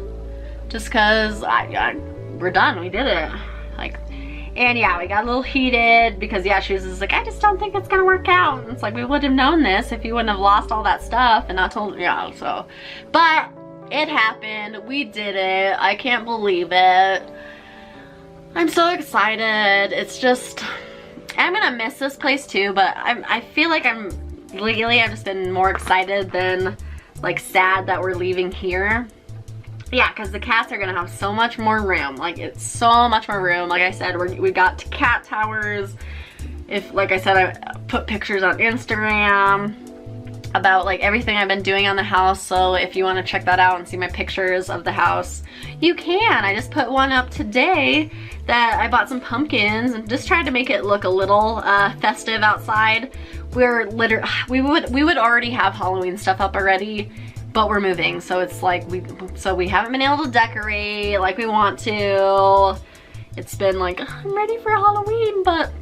just cause we're done, we did it. Like, and yeah, we got a little heated because yeah, she was just like, I just don't think it's gonna work out. And it's like, we would have known this if you wouldn't have lost all that stuff and not told, yeah, so. But it happened, we did it, I can't believe it. I'm so excited. It's just, I'm gonna miss this place too, but I feel like lately I've just been more excited than like sad that we're leaving here. Yeah, because the cats are gonna have so much more room. Like, it's so much more room. Like I said, we got cat towers. If, like I said, I put pictures on Instagram. about like everything I've been doing on the house. So if you want to check that out and see my pictures of the house, you can. I just put one up today that I bought some pumpkins and just tried to make it look a little festive outside. We would already have Halloween stuff up already, but we're moving, so it's like we haven't been able to decorate like we want to. It's been like, I'm ready for Halloween, but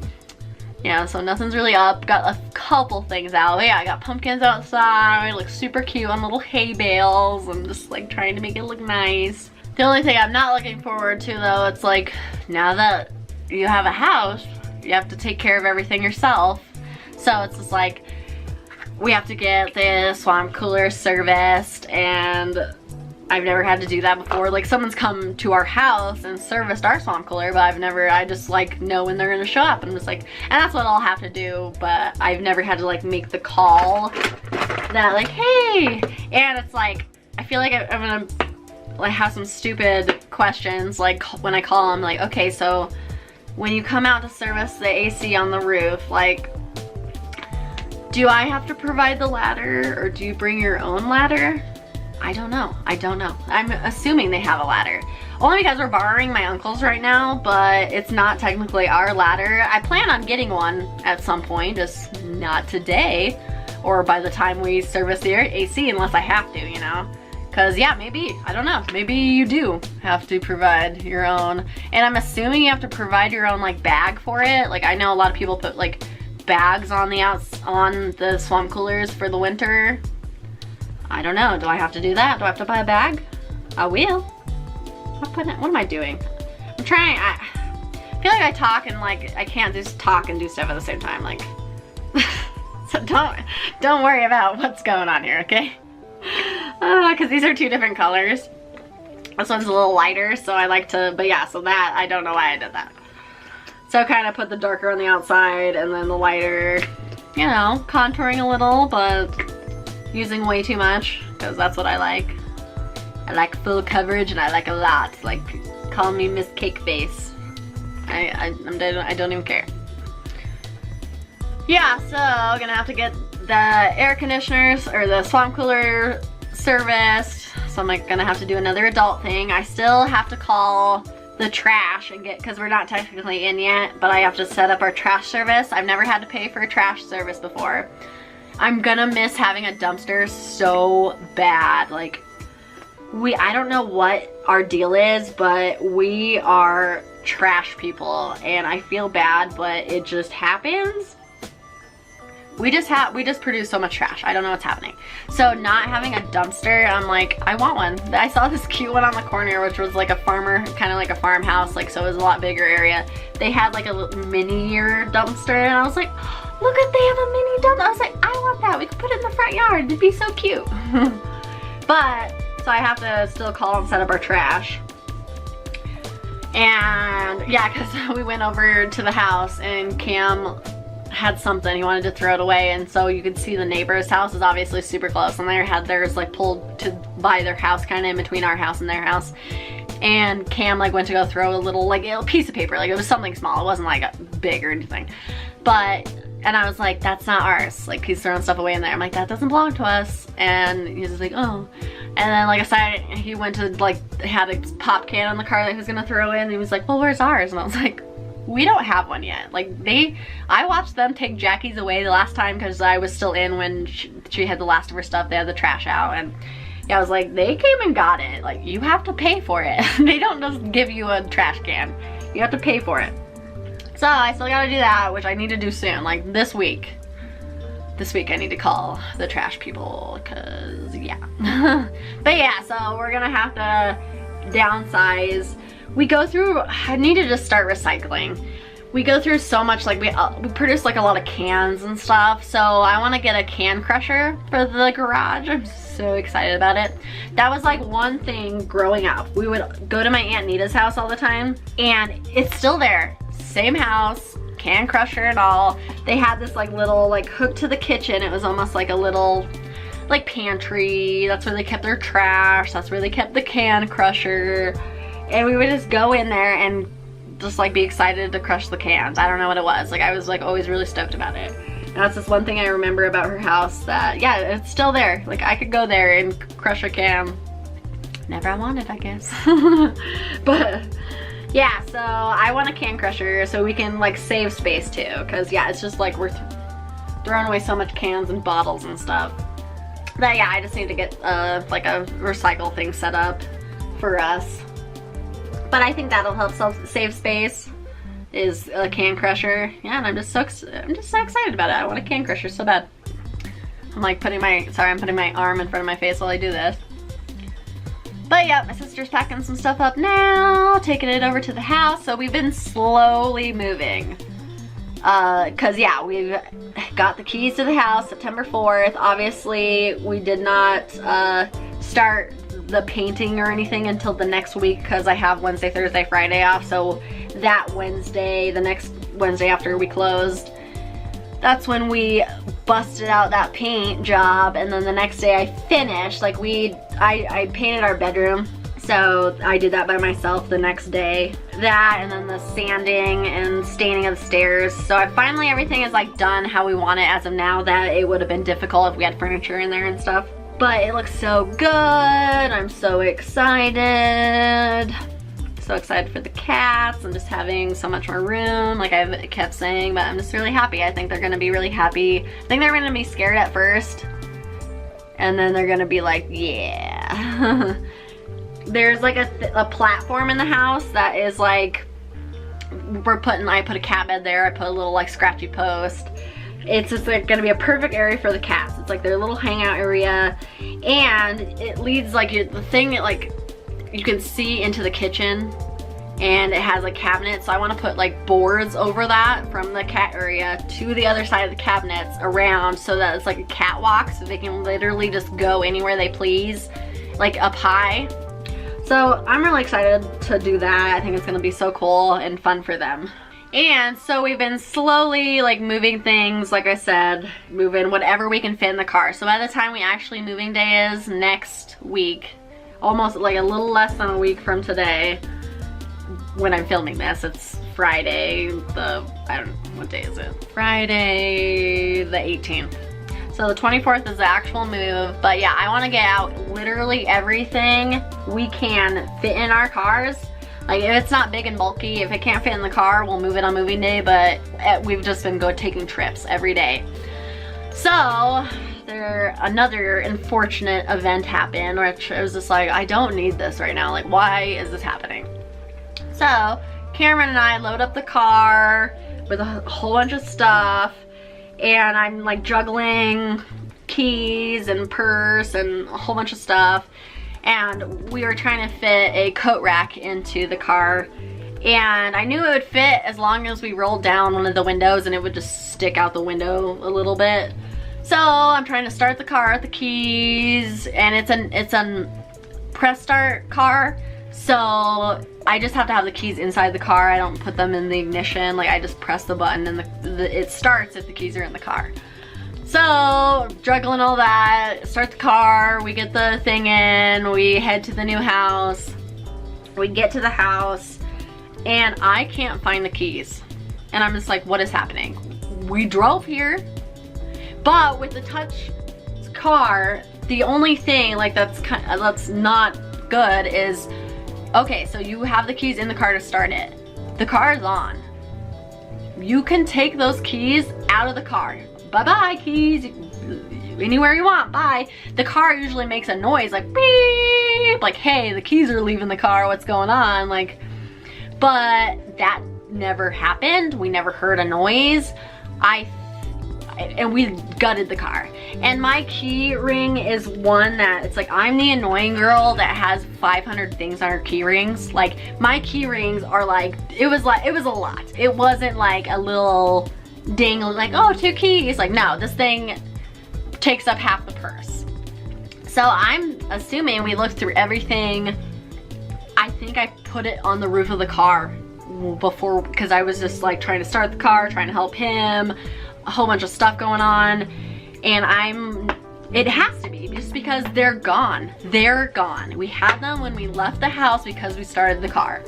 yeah, so nothing's really up. Got a couple things out. But yeah, I got pumpkins outside, looks super cute on little hay bales. I'm just like trying to make it look nice. The only thing I'm not looking forward to though, it's like, now that you have a house, you have to take care of everything yourself. So it's just like, we have to get the swamp cooler serviced, and I've never had to do that before. Like, someone's come to our house and serviced our swamp cooler, but I just like know when they're gonna show up. I'm just like, and that's what I'll have to do, but I've never had to like make the call that like, hey, and it's like, I feel like I'm gonna like have some stupid questions like when I call them, like, okay, so when you come out to service the AC on the roof, like, do I have to provide the ladder or do you bring your own ladder? I don't know. I'm assuming they have a ladder. Only because we're borrowing my uncle's right now, but it's not technically our ladder. I plan on getting one at some point, just not today or by the time we service the AC unless I have to, you know? Cause yeah, maybe, I don't know, maybe you do have to provide your own. And I'm assuming you have to provide your own like bag for it. Like, I know a lot of people put like bags on the swamp coolers for the winter. I don't know, do I have to do that? Do I have to buy a bag? I will. What am I doing? I'm trying, I feel like I talk and like, I can't just talk and do stuff at the same time, like. So don't worry about what's going on here, okay? Cause these are two different colors. This one's a little lighter, so I like to, but yeah, so that, I don't know why I did that. So I kind of put the darker on the outside and then the lighter, you know, contouring a little, but using way too much, because that's what I like. I like full coverage and I like a lot. Like, call me Miss Cake Face. I don't even care. Yeah, so I'm gonna have to get the air conditioners or the swamp cooler serviced. So I'm like gonna have to do another adult thing. I still have to call the trash and get, because we're not technically in yet, but I have to set up our trash service. I've never had to pay for a trash service before. I'm gonna miss having a dumpster so bad. Like, I don't know what our deal is, but we are trash people and I feel bad, but it just happens. We just produce so much trash. I don't know what's happening. So not having a dumpster, I'm like, I want one. I saw this cute one on the corner, which was like a farmer, kind of like a farmhouse, like, so it was a lot bigger area. They had like a mini-year dumpster and I was like, look at, they have a mini dumpster. I was like, I want that. We could put it in the front yard. It'd be so cute. But, so I have to still call and set up our trash. And yeah, because we went over to the house and Cam had something, he wanted to throw it away, and so you could see the neighbor's house is obviously super close, and they had theirs like pulled to by their house, kind of in between our house and their house. And Cam like went to go throw a little like a piece of paper, like it was something small, it wasn't like big or anything, but, and I was like, that's not ours, like he's throwing stuff away in there. I'm like, that doesn't belong to us. And he's just like, oh. And then like I said, he went to like, had a pop can on the car that he was gonna throw in, and he was like, well, where's ours? And I was like, we don't have one yet. Like, I watched them take Jackie's away the last time because I was still in when she had the last of her stuff. They had the trash out, and yeah, I was like, they came and got it. Like, you have to pay for it. They don't just give you a trash can. You have to pay for it. So I still gotta do that, which I need to do soon, like this week. This week I need to call the trash people, cause yeah. But yeah, so we're gonna have to downsize. We go through, I need to just start recycling. We go through so much, like we produce like a lot of cans and stuff, so I want to get a can crusher for the garage. I'm so excited about it. That was like one thing growing up. We would go to my Aunt Nita's house all the time, and it's still there. Same house, can crusher and all. They had this like little like hook to the kitchen. It was almost like a little like pantry. That's where they kept their trash. That's where they kept the can crusher. And we would just go in there and just like be excited to crush the cans. I don't know what it was. Like, I was like always really stoked about it. And That's just one thing I remember about her house, that, yeah, it's still there. Like, I could go there and crush a can. Never I wanted, I guess. But, yeah, so I want a can crusher so we can, like, save space, too. Because, yeah, it's just, like, we're throwing away so much cans and bottles and stuff. But, yeah, I just need to get, like, a recycle thing set up for us. But I think that'll help save space, is a can crusher. Yeah, and I'm just so excited about it. I want a can crusher so bad. I'm like putting my arm in front of my face while I do this. But yeah, my sister's packing some stuff up now, taking it over to the house. So we've been slowly moving. Cause yeah, we've got the keys to the house September 4th. Obviously, we did not start the painting or anything until the next week because I have Wednesday, Thursday, Friday off. So that Wednesday, the next Wednesday after we closed, that's when we busted out that paint job. And then the next day I finished, like I painted our bedroom. So I did that by myself the next day. That, and then the sanding and staining of the stairs. So finally everything is like done how we want it as of now. That it would have been difficult if we had furniture in there and stuff. But it looks so good. I'm so excited. So excited for the cats and just having so much more room, like I kept saying, but I'm just really happy. I think they're gonna be really happy. I think they're gonna be scared at first, and then they're gonna be like, yeah. There's like a platform in the house that is like, I put a cat bed there, I put a little like scratchy post. It's just like gonna be a perfect area for the cats. It's like their little hangout area, and it leads like the thing that like you can see into the kitchen, and it has like cabinets. So I want to put like boards over that from the cat area to the other side of the cabinets around, so that it's like a catwalk, so they can literally just go anywhere they please, like up high. So I'm really excited to do that. I think it's gonna be so cool and fun for them. And so we've been slowly like moving things, like I said, moving whatever we can fit in the car. So by the time we actually moving day is next week, almost like a little less than a week from today, when I'm filming this, it's Friday, I don't know, what day is it? Friday the 18th. So the 24th is the actual move, but yeah, I want to get out literally everything we can fit in our cars. Like if it's not big and bulky, if it can't fit in the car, we'll move it on moving day, but we've just been taking trips every day. So another unfortunate event happened, which I was just like, I don't need this right now. Like, why is this happening? So Cameron and I load up the car with a whole bunch of stuff, and I'm like juggling keys and purse and a whole bunch of stuff. And we were trying to fit a coat rack into the car, and I knew it would fit as long as we rolled down one of the windows and it would just stick out the window a little bit. So I'm trying to start the car with the keys, and it's a press start car, so I just have to have the keys inside the car. I don't put them in the ignition. Like I just press the button and it starts if the keys are in the car. So juggling all that, start the car, we get the thing in, we head to the new house. We get to the house and I can't find the keys. And I'm just like, what is happening? We drove here, but with the touch car, the only thing like that's not good is, okay, so you have the keys in the car to start it. The car is on. You can take those keys out of the car. Bye-bye, keys. Anywhere you want, bye. The car usually makes a noise like beep, like, hey, the keys are leaving the car, what's going on? Like, but that never happened. We never heard a noise. And we gutted the car. And my key ring is one that, it's like, I'm the annoying girl that has 500 things on her key rings. Like, my key rings are like, it was a lot. It wasn't like a little ding, like, oh, 2 keys. Like, no, this thing takes up half the purse. So I'm assuming we looked through everything. I think I put it on the roof of the car before, because I was just like trying to start the car, trying to help him, a whole bunch of stuff going on, and it has to be, just because they're gone. They're gone. We had them when we left the house because we started the car.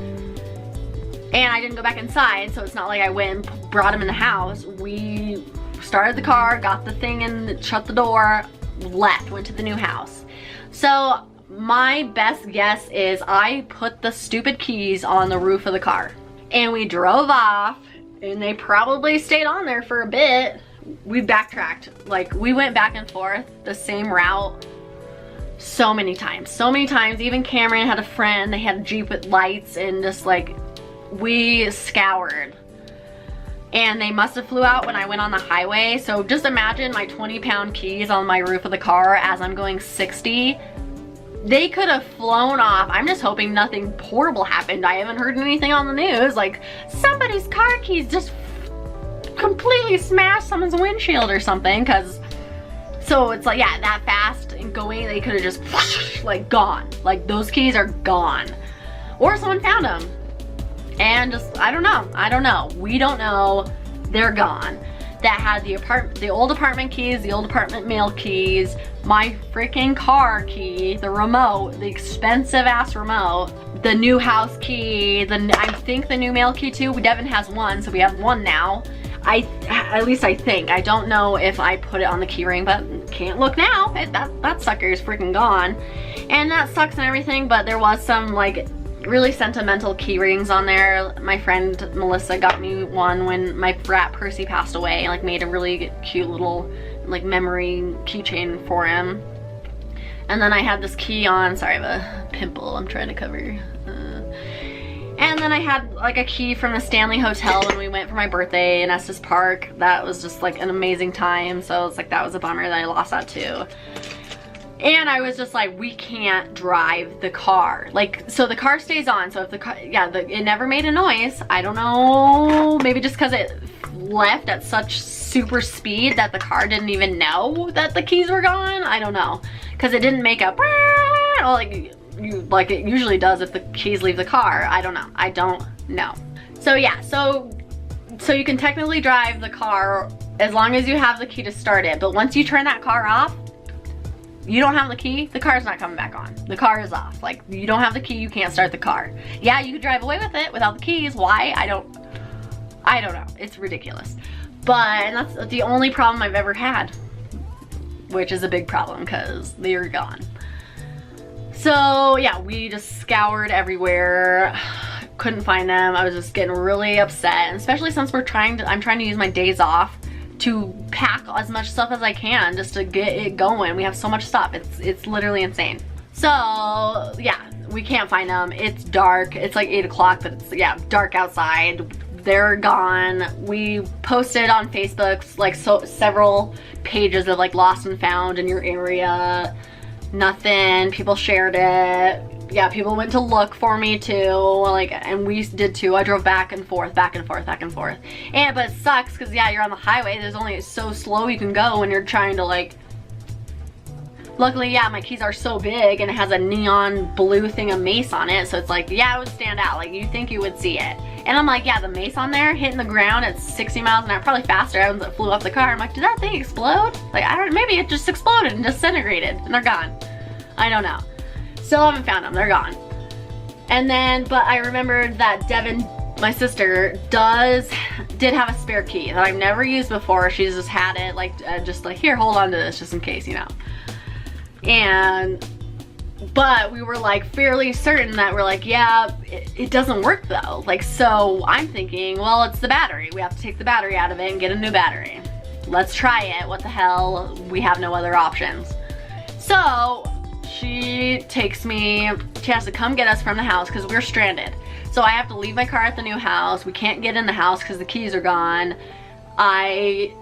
And I didn't go back inside, so it's not like I went and brought them in the house. We started the car, got the thing and shut the door, left, went to the new house. So my best guess is I put the stupid keys on the roof of the car and we drove off, and they probably stayed on there for a bit. We backtracked, like we went back and forth the same route so many times. Even Cameron had a friend, they had a Jeep with lights, and just like we scoured. And they must have flew out when I went on the highway. So just imagine my 20-pound keys on my roof of the car as I'm going 60. They could have flown off. I'm just hoping nothing horrible happened. I haven't heard anything on the news, like somebody's car keys just completely smashed someone's windshield or something, because so it's like, yeah, that fast and going, they could have just like gone. Like those keys are gone. Or someone found them. And just, I don't know. We don't know. They're gone. That had the old apartment keys, the old apartment mail keys, my freaking car key, the remote, the expensive ass remote, the new house key, I think the new mail key too. Devin has one, so we have one now. At least I think. I don't know if I put it on the key ring, but can't look now. That sucker is freaking gone. And that sucks and everything, but there was some like really sentimental key rings on there. My friend Melissa got me one when my brat Percy passed away, like made a really cute little like memory keychain for him. And then I had this key on, sorry, I have a pimple I'm trying to cover. And then I had like a key from the Stanley Hotel when we went for my birthday in Estes Park. That was just like an amazing time. So it's like, that was a bummer that I lost that too. And I was just like, we can't drive the car. Like, so the car stays on. So if the car, yeah, it never made a noise. I don't know, maybe just because it left at such super speed that the car didn't even know that the keys were gone. I don't know, because it didn't make a like it usually does if the keys leave the car. I don't know. So yeah, so you can technically drive the car as long as you have the key to start it. But once you turn that car off, you don't have the key, the car's not coming back on. The car is off. Like, you don't have the key, you can't start the car. Yeah, you could drive away with it without the keys. Why? I don't know. It's ridiculous. But that's the only problem I've ever had, which is a big problem because they're gone. So yeah, we just scoured everywhere. Couldn't find them. I was just getting really upset, and especially since I'm trying to use my days off to pack as much stuff as I can just to get it going. We have so much stuff. It's literally insane. So yeah, we can't find them. It's dark. It's like 8 o'clock, but it's, yeah, dark outside. They're gone. We posted on Facebook like several pages of like lost and found in your area. Nothing. People shared it. Yeah, people went to look for me too, like, and we did too. I drove back and forth. But it sucks because, yeah, you're on the highway. There's only so slow you can go when you're trying to, like, luckily, yeah, my keys are so big and it has a neon blue thing of mace on it, so it's like, yeah, it would stand out. Like, you think you would see it. And I'm like, yeah, the mace on there hitting the ground at 60 miles an hour, probably faster. I flew off the car. I'm like, did that thing explode? Like, I don't, maybe it just exploded and disintegrated and they're gone. I don't know. Still haven't found them. They're gone. And then, but I remembered that Devin, my sister, did have a spare key that I've never used before. She's just had it, like, just like, here, hold on to this just in case, you know. And, but we were like fairly certain that we're like, yeah, it doesn't work though. Like, so I'm thinking, well, it's the battery. We have to take the battery out of it and get a new battery. Let's try it. What the hell? We have no other options. So she has to come get us from the house because we're stranded. So I have to leave my car at the new house. We can't get in the house because the keys are gone. I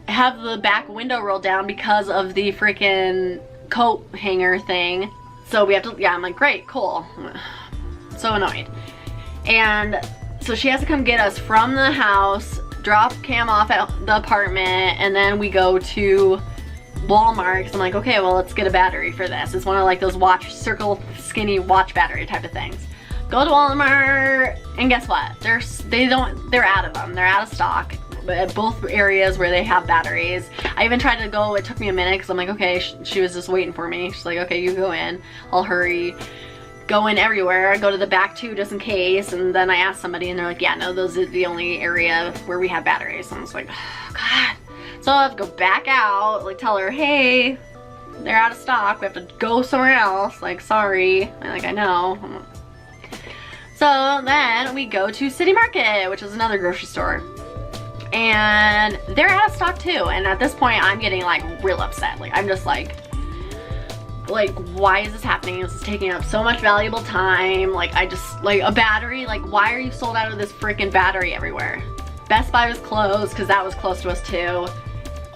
have the back window rolled down because of the freaking coat hanger thing. So we have to, yeah, I'm like, great, cool. So annoyed. And so she has to come get us from the house, drop Cam off at the apartment, and then we go to Walmart, because I'm like, okay, well, let's get a battery for this. It's one of like those circle skinny watch battery type of things. Go to Walmart, and guess what? They're out of them. They're out of stock at both areas where they have batteries. I even tried to go, it took me a minute because I'm like, okay, she was just waiting for me. She's like, okay, you go in, I'll hurry. Go in everywhere, go to the back too just in case, and then I asked somebody and they're like, yeah, no, those are the only area where we have batteries. And I was like, oh, God. So I have to go back out, like tell her, hey, they're out of stock. We have to go somewhere else. Like, sorry. Like, I know. So then we go to City Market, which is another grocery store. And they're out of stock too. And at this point, I'm getting like real upset. Like, I'm just like, why is this happening? This is taking up so much valuable time. Like, I just, like, a battery, like, why are you sold out of this freaking battery everywhere? Best Buy was closed because that was close to us too.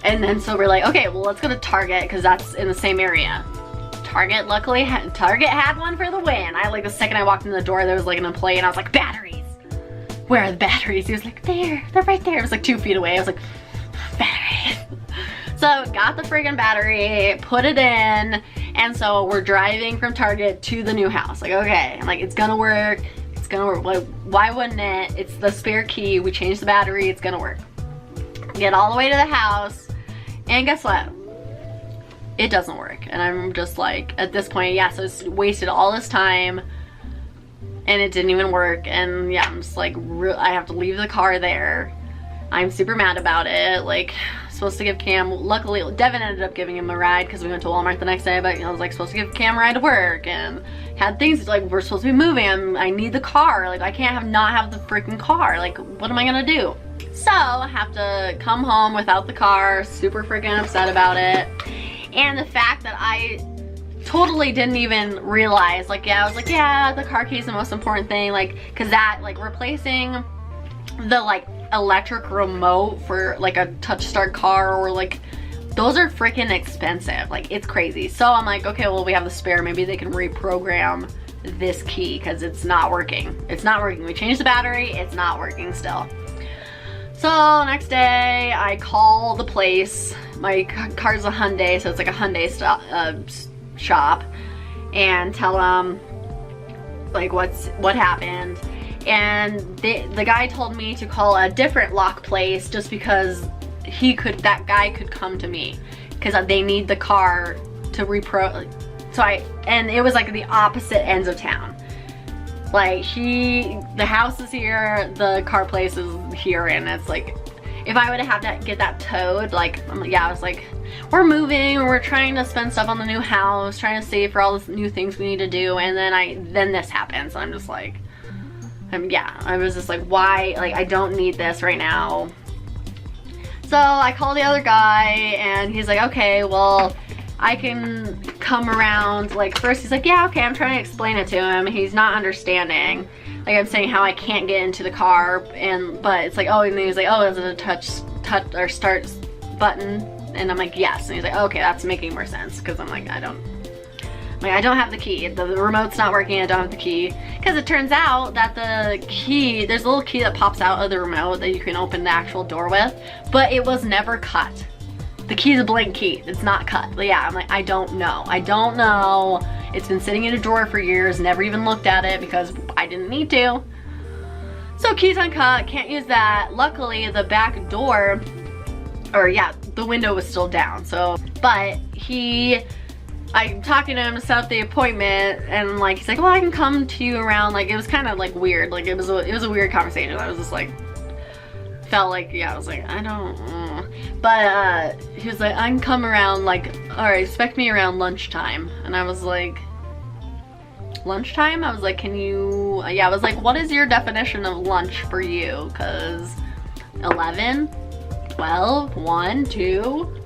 And then so we're like, okay, well, let's go to Target because that's in the same area. Target, luckily, Target had one for the win. Like, the second I walked in the door, there was like an employee and I was like, batteries. Where are the batteries? He was like, there, they're right there. It was like 2 feet away. I was like, batteries. So got the friggin' battery, put it in, and so we're driving from Target to the new house. Like, okay, I'm like, it's gonna work. It's gonna work. Like, why wouldn't it? It's the spare key. We changed the battery. It's gonna work. Get all the way to the house, and guess what? It doesn't work. And I'm just like, at this point, yeah, so it's wasted all this time and it didn't even work. And yeah, I'm just like, I have to leave the car there. I'm super mad about it. Like, supposed to give Cam, luckily Devin ended up giving him a ride because we went to Walmart the next day, but you know, I was like supposed to give Cam a ride to work and had things like, we're supposed to be moving. I need the car. Like, I can't not have the freaking car. Like, what am I gonna do? So I have to come home without the car, super freaking upset about it. And the fact that I totally didn't even realize, like, yeah, I was like, yeah, the car key is the most important thing, like, cause that, like, replacing the, like, electric remote for, like, a touch start car, or, like, those are freaking expensive. Like, it's crazy. So I'm like, okay, well, we have the spare. Maybe they can reprogram this key because it's not working. It's not working. We changed the battery. It's not working still. So next day, I call the place. My car's a Hyundai, so it's like a Hyundai shop, and tell them like what happened. And the guy told me to call a different lock place just because that guy could come to me because they need the car to and it was like the opposite ends of town. Like, the house is here, the car place is here, and it's like, if I would have had to get that towed, like, yeah, I was like, we're moving, we're trying to spend stuff on the new house, trying to save for all the new things we need to do, and then this happens, and I'm just like, yeah, I was just like, why, like, I don't need this right now. So I called the other guy, and he's like, okay, well, I can come around. Like, first he's like, yeah, okay, I'm trying to explain it to him. He's not understanding. Like, I'm saying how I can't get into the car, but it's like, oh, and then he's like, oh, is it a touch or start button? And I'm like, yes. And he's like, okay, that's making more sense, because I'm like, I don't have the key. The remote's not working. I don't have the key. Because it turns out that the key, there's a little key that pops out of the remote that you can open the actual door with, but it was never cut. The key is a blank key. It's not cut. But yeah, I'm like, I don't know. I don't know. It's been sitting in a drawer for years. Never even looked at it because I didn't need to. So key's uncut. Can't use that. Luckily, the back door, or yeah, the window was still down. So, but I'm talking to him to set up the appointment, and like, he's like, well, I can come to you around, like, it was kind of like weird. Like, it was a weird conversation. I was just like, felt like, yeah, I was like, I don't, but he was like, I can come around, like, all right, expect me around lunchtime. And I was like, lunchtime? I was like, can you, yeah, I was like, what is your definition of lunch for you? Because 11, 12, 1, 2,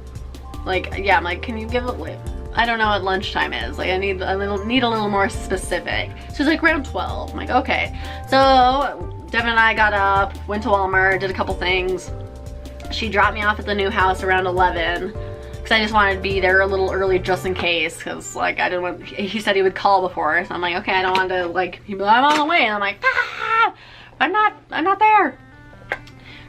like, yeah, I'm like, can you give it, I don't know what lunchtime is. Like, I need a little more specific. So he's like, around 12. I'm like, okay. So Devin and I got up, went to Walmart, did a couple things. She dropped me off at the new house around 11 because I just wanted to be there a little early just in case, because like, I didn't want, he said he would call before, so I'm like, okay, I don't want to, like, he'd be like, I'm on the way, and I'm like, ah, I'm not there.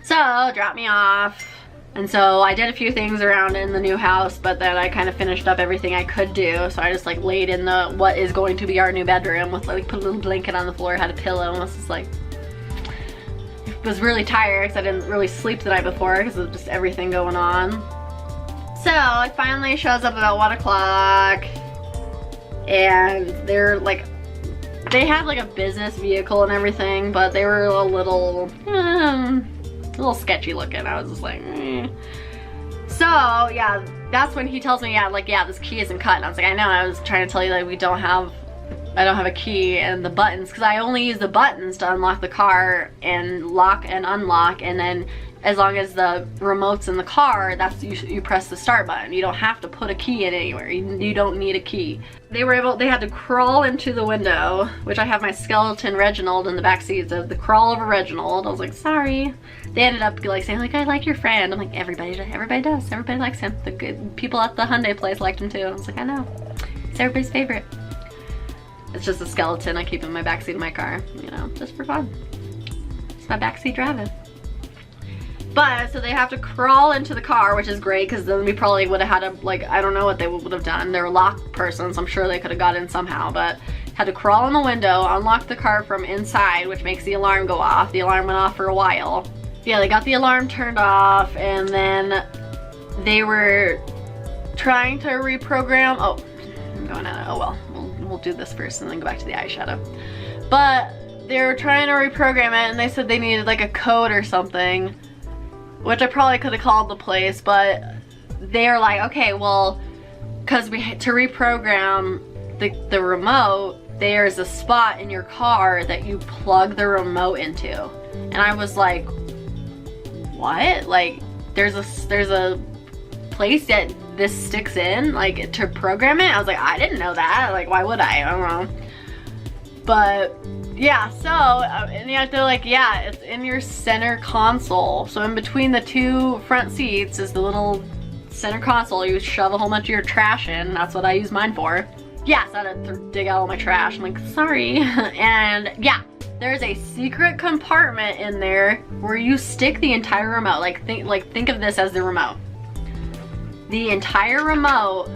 So dropped me off, and so I did a few things around in the new house, but then I kind of finished up everything I could do. So I just like laid in what is going to be our new bedroom with, like, put a little blanket on the floor, had a pillow, and was just like, was really tired because I didn't really sleep the night before because of just everything going on. So it finally shows up about 1 o'clock, and they're like, they had like a business vehicle and everything, but they were a little sketchy looking. I was just like, eh. So yeah, that's when he tells me, yeah, like, yeah, this key isn't cut. And I was like, I know, I was trying to tell you that I don't have a key and the buttons, because I only use the buttons to unlock the car and lock and unlock, and then as long as the remote's in the car, that's you press the start button. You don't have to put a key in anywhere. You don't need a key. They had to crawl into the window, which I have my skeleton Reginald in the back seat, so the crawl over Reginald. I was like, sorry. They ended up like saying like, I like your friend. I'm like, everybody does. Everybody likes him. The good people at the Hyundai place liked him too. I was like, I know. It's everybody's favorite. It's just a skeleton I keep in my backseat of my car, you know, just for fun. It's my backseat driving. But, so they have to crawl into the car, which is great, because then we probably would have had to, like, I don't know what they would have done. They're lock persons, I'm sure they could have got in somehow, but had to crawl in the window, unlock the car from inside, which makes the alarm go off. The alarm went off for a while. Yeah, they got the alarm turned off, and then they were trying to reprogram, oh, I'm going out, oh well, we'll do this first and then go back to the eyeshadow. But they were trying to reprogram it, and they said they needed like a code or something, which I probably could have called the place, but they're like, okay, well, because to reprogram the remote, there's a spot in your car that you plug the remote into. And I was like, what? Like, there's a place that this sticks in, like, to program it? I was like, I didn't know that. Like, why would I? I don't know. But yeah, so, and yeah, they're like, yeah, it's in your center console. So in between the two front seats is the little center console. You shove a whole bunch of your trash in. That's what I use mine for. Yeah, so I had to dig out all my trash. I'm like, sorry. And yeah, there's a secret compartment in there where you stick the entire remote. Like think of this as the remote. The entire remote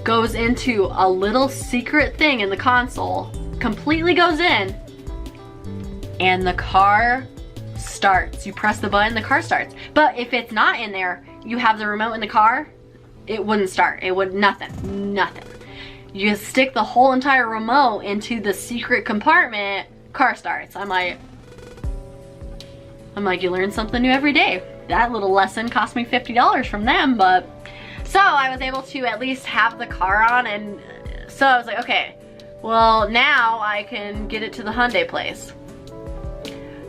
goes into a little secret thing in the console, completely goes in, and the car starts. You press the button, the car starts. But if it's not in there, you have the remote in the car, it wouldn't start. It would, nothing. You just stick the whole entire remote into the secret compartment, car starts. I'm like, you learn something new every day. That little lesson cost me $50 from them, but so I was able to at least have the car on, and so I was like, okay, well now I can get it to the Hyundai place.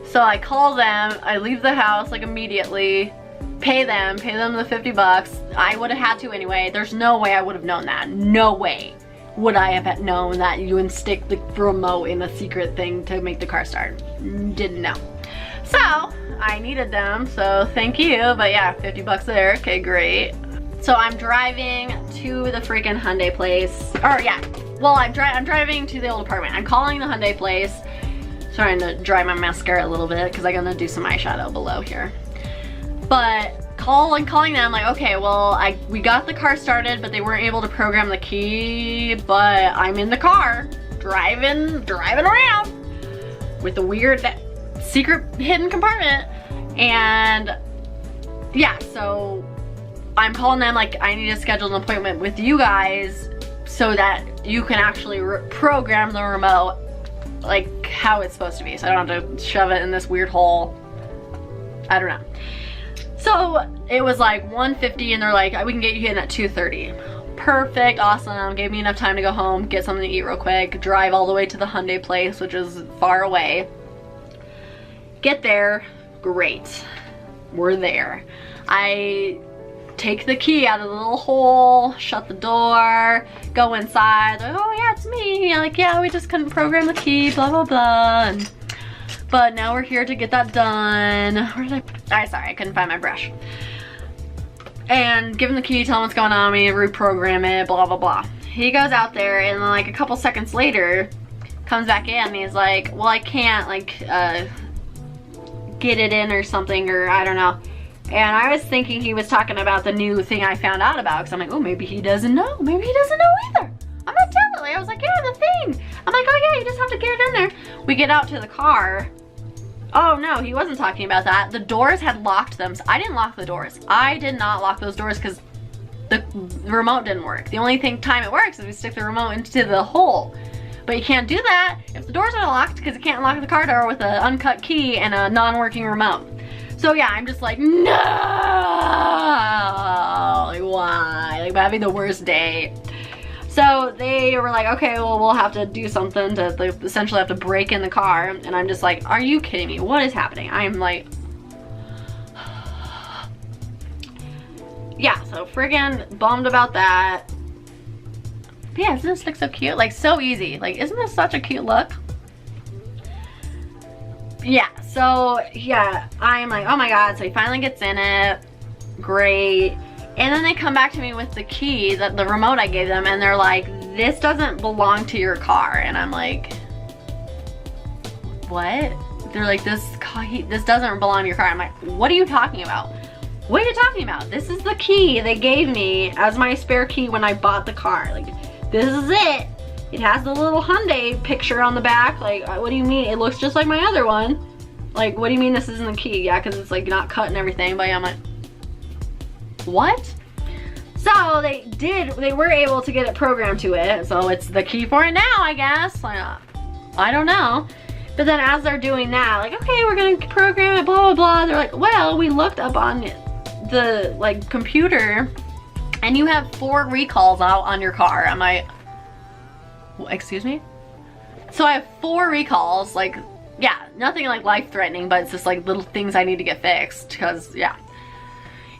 So I call them, I leave the house like immediately, pay them the 50 bucks. I would have had to anyway. There's no way I would have known that. No way would I have known that you would stick the remote in a secret thing to make the car start. Didn't know. So I needed them, so thank you. But yeah, 50 bucks there, okay, great. So I'm driving to the freaking Hyundai place. Or yeah, well I'm driving to the old apartment. I'm calling the Hyundai place. Trying to dry my mascara a little bit because I'm gonna do some eyeshadow below here. But calling them like, okay, well we got the car started, but they weren't able to program the key, but I'm in the car driving around with the weird secret hidden compartment. And yeah, so I'm calling them like, I need to schedule an appointment with you guys so that you can actually program the remote like how it's supposed to be, so I don't have to shove it in this weird hole. I don't know. So it was like 1:50 and they're like, we can get you in at 2:30. Perfect, awesome. Gave me enough time to go home, get something to eat real quick, drive all the way to the Hyundai place, which is far away. Get there, great. We're there. I take the key out of the little hole, shut the door, go inside, like, oh yeah, it's me. Like, yeah, we just couldn't program the key, blah, blah, blah. But now we're here to get that done. Where did sorry, I couldn't find my brush. And give him the key, tell him what's going on, we reprogram it, blah, blah, blah. He goes out there and then like a couple seconds later, comes back in and he's like, well, I can't like get it in or something, or I don't know. And I was thinking he was talking about the new thing I found out about, because I'm like, oh, maybe he doesn't know. Maybe he doesn't know either. I'm not telling. I was like, yeah, the thing. I'm like, oh yeah, you just have to get it in there. We get out to the car. Oh no, he wasn't talking about that. The doors had locked them. I didn't lock the doors. I did not lock those doors because the remote didn't work. The only time it works is we stick the remote into the hole. But you can't do that if the doors are locked, because you can't lock the car door with an uncut key and a non-working remote. So yeah, I'm just like, no, why? Like, I'm having the worst day. So they were like, okay, well, we'll have to do something to like, essentially have to break in the car. And I'm just like, are you kidding me? What is happening? I'm like, yeah, so friggin' bummed about that. But yeah, doesn't this look so cute? Like, so easy. Like, isn't this such a cute look? Yeah, so yeah, I'm like, oh my god. So he finally gets in it. Great. And then they come back to me with the key, the remote I gave them, and they're like, this doesn't belong to your car. And I'm like, what? They're like, this doesn't belong to your car. I'm like, what are you talking about? What are you talking about? This is the key they gave me as my spare key when I bought the car. Like, this is it. It has the little Hyundai picture on the back. Like, what do you mean? It looks just like my other one. Like, what do you mean this isn't the key? Yeah, because it's like not cut and everything. But yeah, I'm like, what? So they were able to get it programmed to it. So it's the key for it now, I guess. Like, I don't know. But then as they're doing that, like, okay, we're gonna program it, blah, blah, blah. They're like, well, we looked up on the like computer and you have 4 recalls out on your car. I'm like, excuse me? So I have 4 recalls, like, yeah, nothing like life-threatening, but it's just like little things I need to get fixed, because, yeah.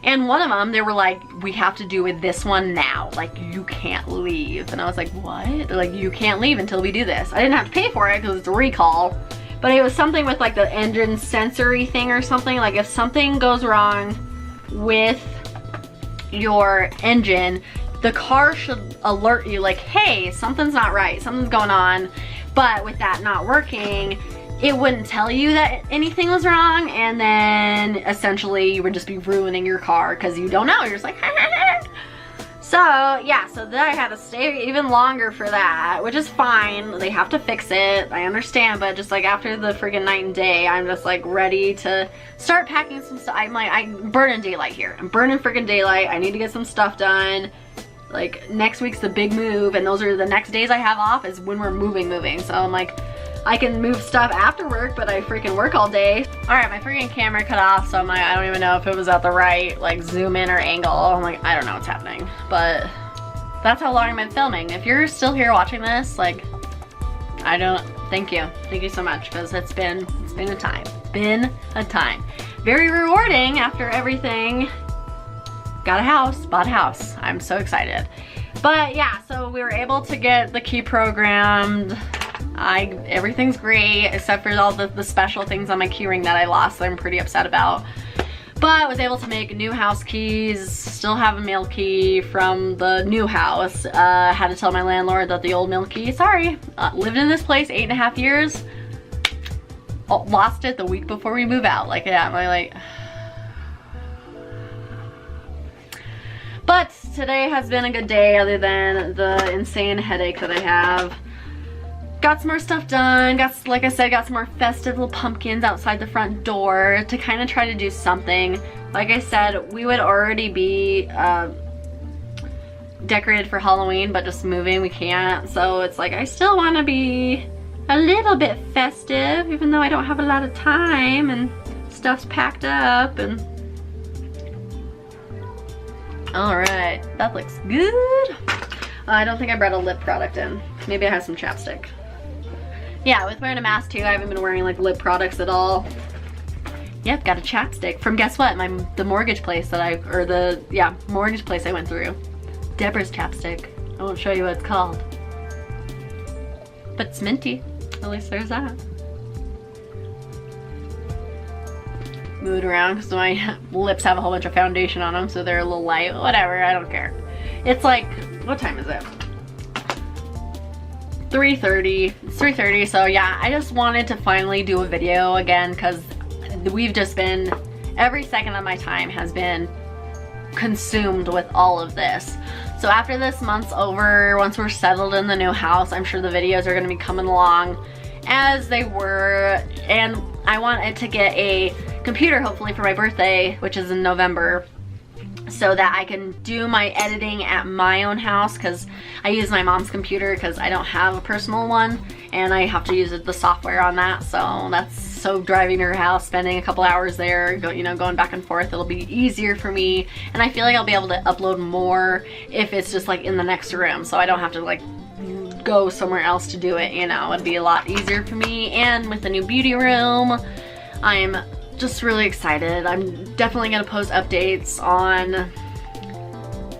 And one of them, they were like, we have to do with this one now. Like, you can't leave. And I was like, what? They're like, you can't leave until we do this. I didn't have to pay for it because it's a recall. But it was something with like the engine sensory thing or something. Like if something goes wrong with your engine, the car should alert you like, hey, something's not right. Something's going on. But with that not working, it wouldn't tell you that anything was wrong, and then essentially you would just be ruining your car because you don't know. You're just like, ha, ha, ha. So yeah, so then I had to stay even longer for that, which is fine. They have to fix it, I understand, but just like after the friggin' night and day, I'm just like ready to start packing some stuff. I'm like, I'm burning daylight here. I'm burning friggin' daylight. I need to get some stuff done. Like next week's the big move, and those are the next days I have off is when we're moving. So I'm like, I can move stuff after work, but I freaking work all day. All right, my freaking camera cut off, so I'm like, I don't even know if it was at the right, like, zoom in or angle. I'm like, I don't know what's happening, but that's how long I've been filming. If you're still here watching this, like, thank you. Thank you so much, because it's been a time. Been a time. Very rewarding after everything. Got a house, bought a house. I'm so excited. But yeah, so we were able to get the key programmed. Everything's great except for all the special things on my keyring that I lost that I'm pretty upset about. But I was able to make new house keys, still have a mail key from the new house. Had to tell my landlord that the old mail key, sorry, lived in this place 8.5 years. Lost it the week before we move out. Like, yeah, I'm like... But today has been a good day other than the insane headache that I have. Got some more stuff done, like I said, got some more festive little pumpkins outside the front door to kind of try to do something. Like I said, we would already be decorated for Halloween, but just moving, we can't. So it's like, I still want to be a little bit festive, even though I don't have a lot of time and stuff's packed up. And alright, that looks good. I don't think I brought a lip product in. Maybe I have some chapstick. Yeah, with wearing a mask too, I haven't been wearing like lip products at all. Yep, got a chapstick from, guess what? The mortgage place that mortgage place I went through. Deborah's chapstick. I won't show you what it's called. But it's minty. At least there's that. Move it around because my lips have a whole bunch of foundation on them, so they're a little light. Whatever, I don't care. It's like, what time is it? 3:30. It's 3:30, so yeah, I just wanted to finally do a video again because we've just been, every second of my time has been consumed with all of this. So after this month's over, once we're settled in the new house, I'm sure the videos are going to be coming along as they were, and I wanted to get a computer hopefully for my birthday, which is in November. so that I can do my editing at my own house, because I use my mom's computer because I don't have a personal one and I have to use the software on that. So that's driving to her house, spending a couple hours there, going back and forth, it'll be easier for me, and I feel like I'll be able to upload more if it's just like in the next room, so I don't have to like go somewhere else to do it, it'd be a lot easier for me. And with the new beauty room, I'm just really excited. I'm definitely gonna post updates on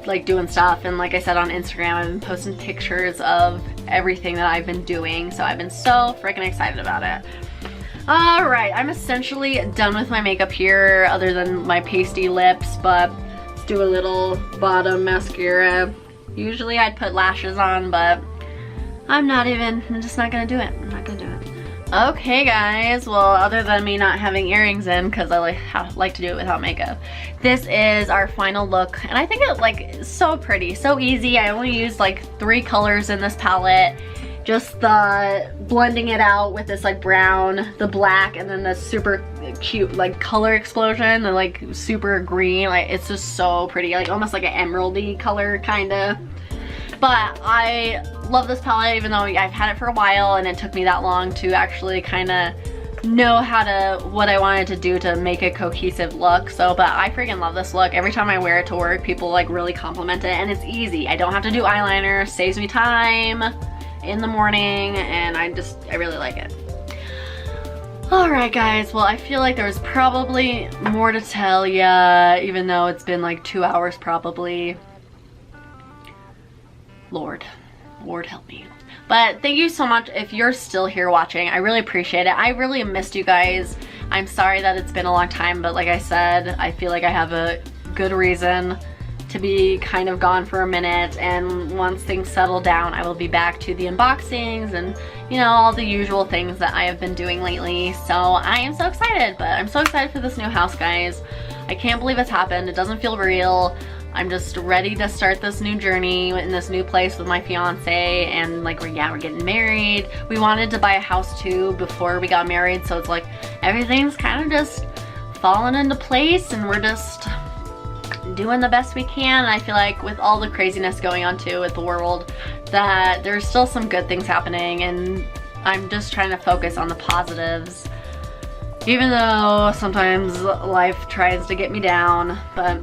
like doing stuff, and like I said on Instagram, I've been posting pictures of everything that I've been doing, so I've been so freaking excited about it. Alright, I'm essentially done with my makeup here, other than my pasty lips, but let's do a little bottom mascara. Usually I'd put lashes on, but I'm just not gonna do it. I'm not gonna do it. Okay guys, well, other than me not having earrings in because I like to do it without makeup, this is our final look, and I think it is so pretty, so easy. I only used like 3 colors in this palette, just blending it out with this like brown, the black, and then the super cute like color explosion, the like super green. Like, it's just so pretty, like almost like an emeraldy color kinda. But I love this palette, even though I've had it for a while and it took me that long to actually kind of know what I wanted to do to make a cohesive look. But I freaking love this look. Every time I wear it to work, people like really compliment it, and it's easy. I don't have to do eyeliner, saves me time in the morning, and I really like it. Alright guys, well, I feel like there's probably more to tell ya, even though it's been like 2 hours probably. Lord help me. But thank you so much if you're still here watching. I really appreciate it. I really missed you guys. I'm sorry that it's been a long time, but like I said, I feel like I have a good reason to be kind of gone for a minute, and once things settle down, I will be back to the unboxings and all the usual things that I have been doing lately. So I am so excited, but I'm so excited for this new house, guys. I can't believe it's happened. It doesn't feel real. I'm just ready to start this new journey in this new place with my fiance, and like we're getting married. We wanted to buy a house too before we got married, so it's like everything's kind of just falling into place, and we're just doing the best we can. And I feel like with all the craziness going on too with the world, that there's still some good things happening, and I'm just trying to focus on the positives, even though sometimes life tries to get me down. But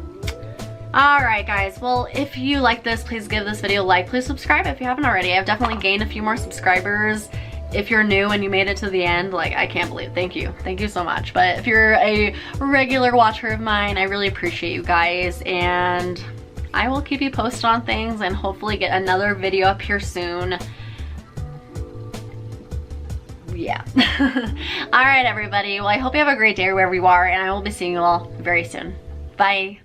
alright guys, well, if you like this, please give this video a like. Please subscribe if you haven't already. I've definitely gained a few more subscribers. If you're new and you made it to the end, like, I can't believe it. Thank you. Thank you so much. But if you're a regular watcher of mine, I really appreciate you guys, and I will keep you posted on things and hopefully get another video up here soon. Yeah. Alright everybody, well, I hope you have a great day wherever you are, and I will be seeing you all very soon. Bye.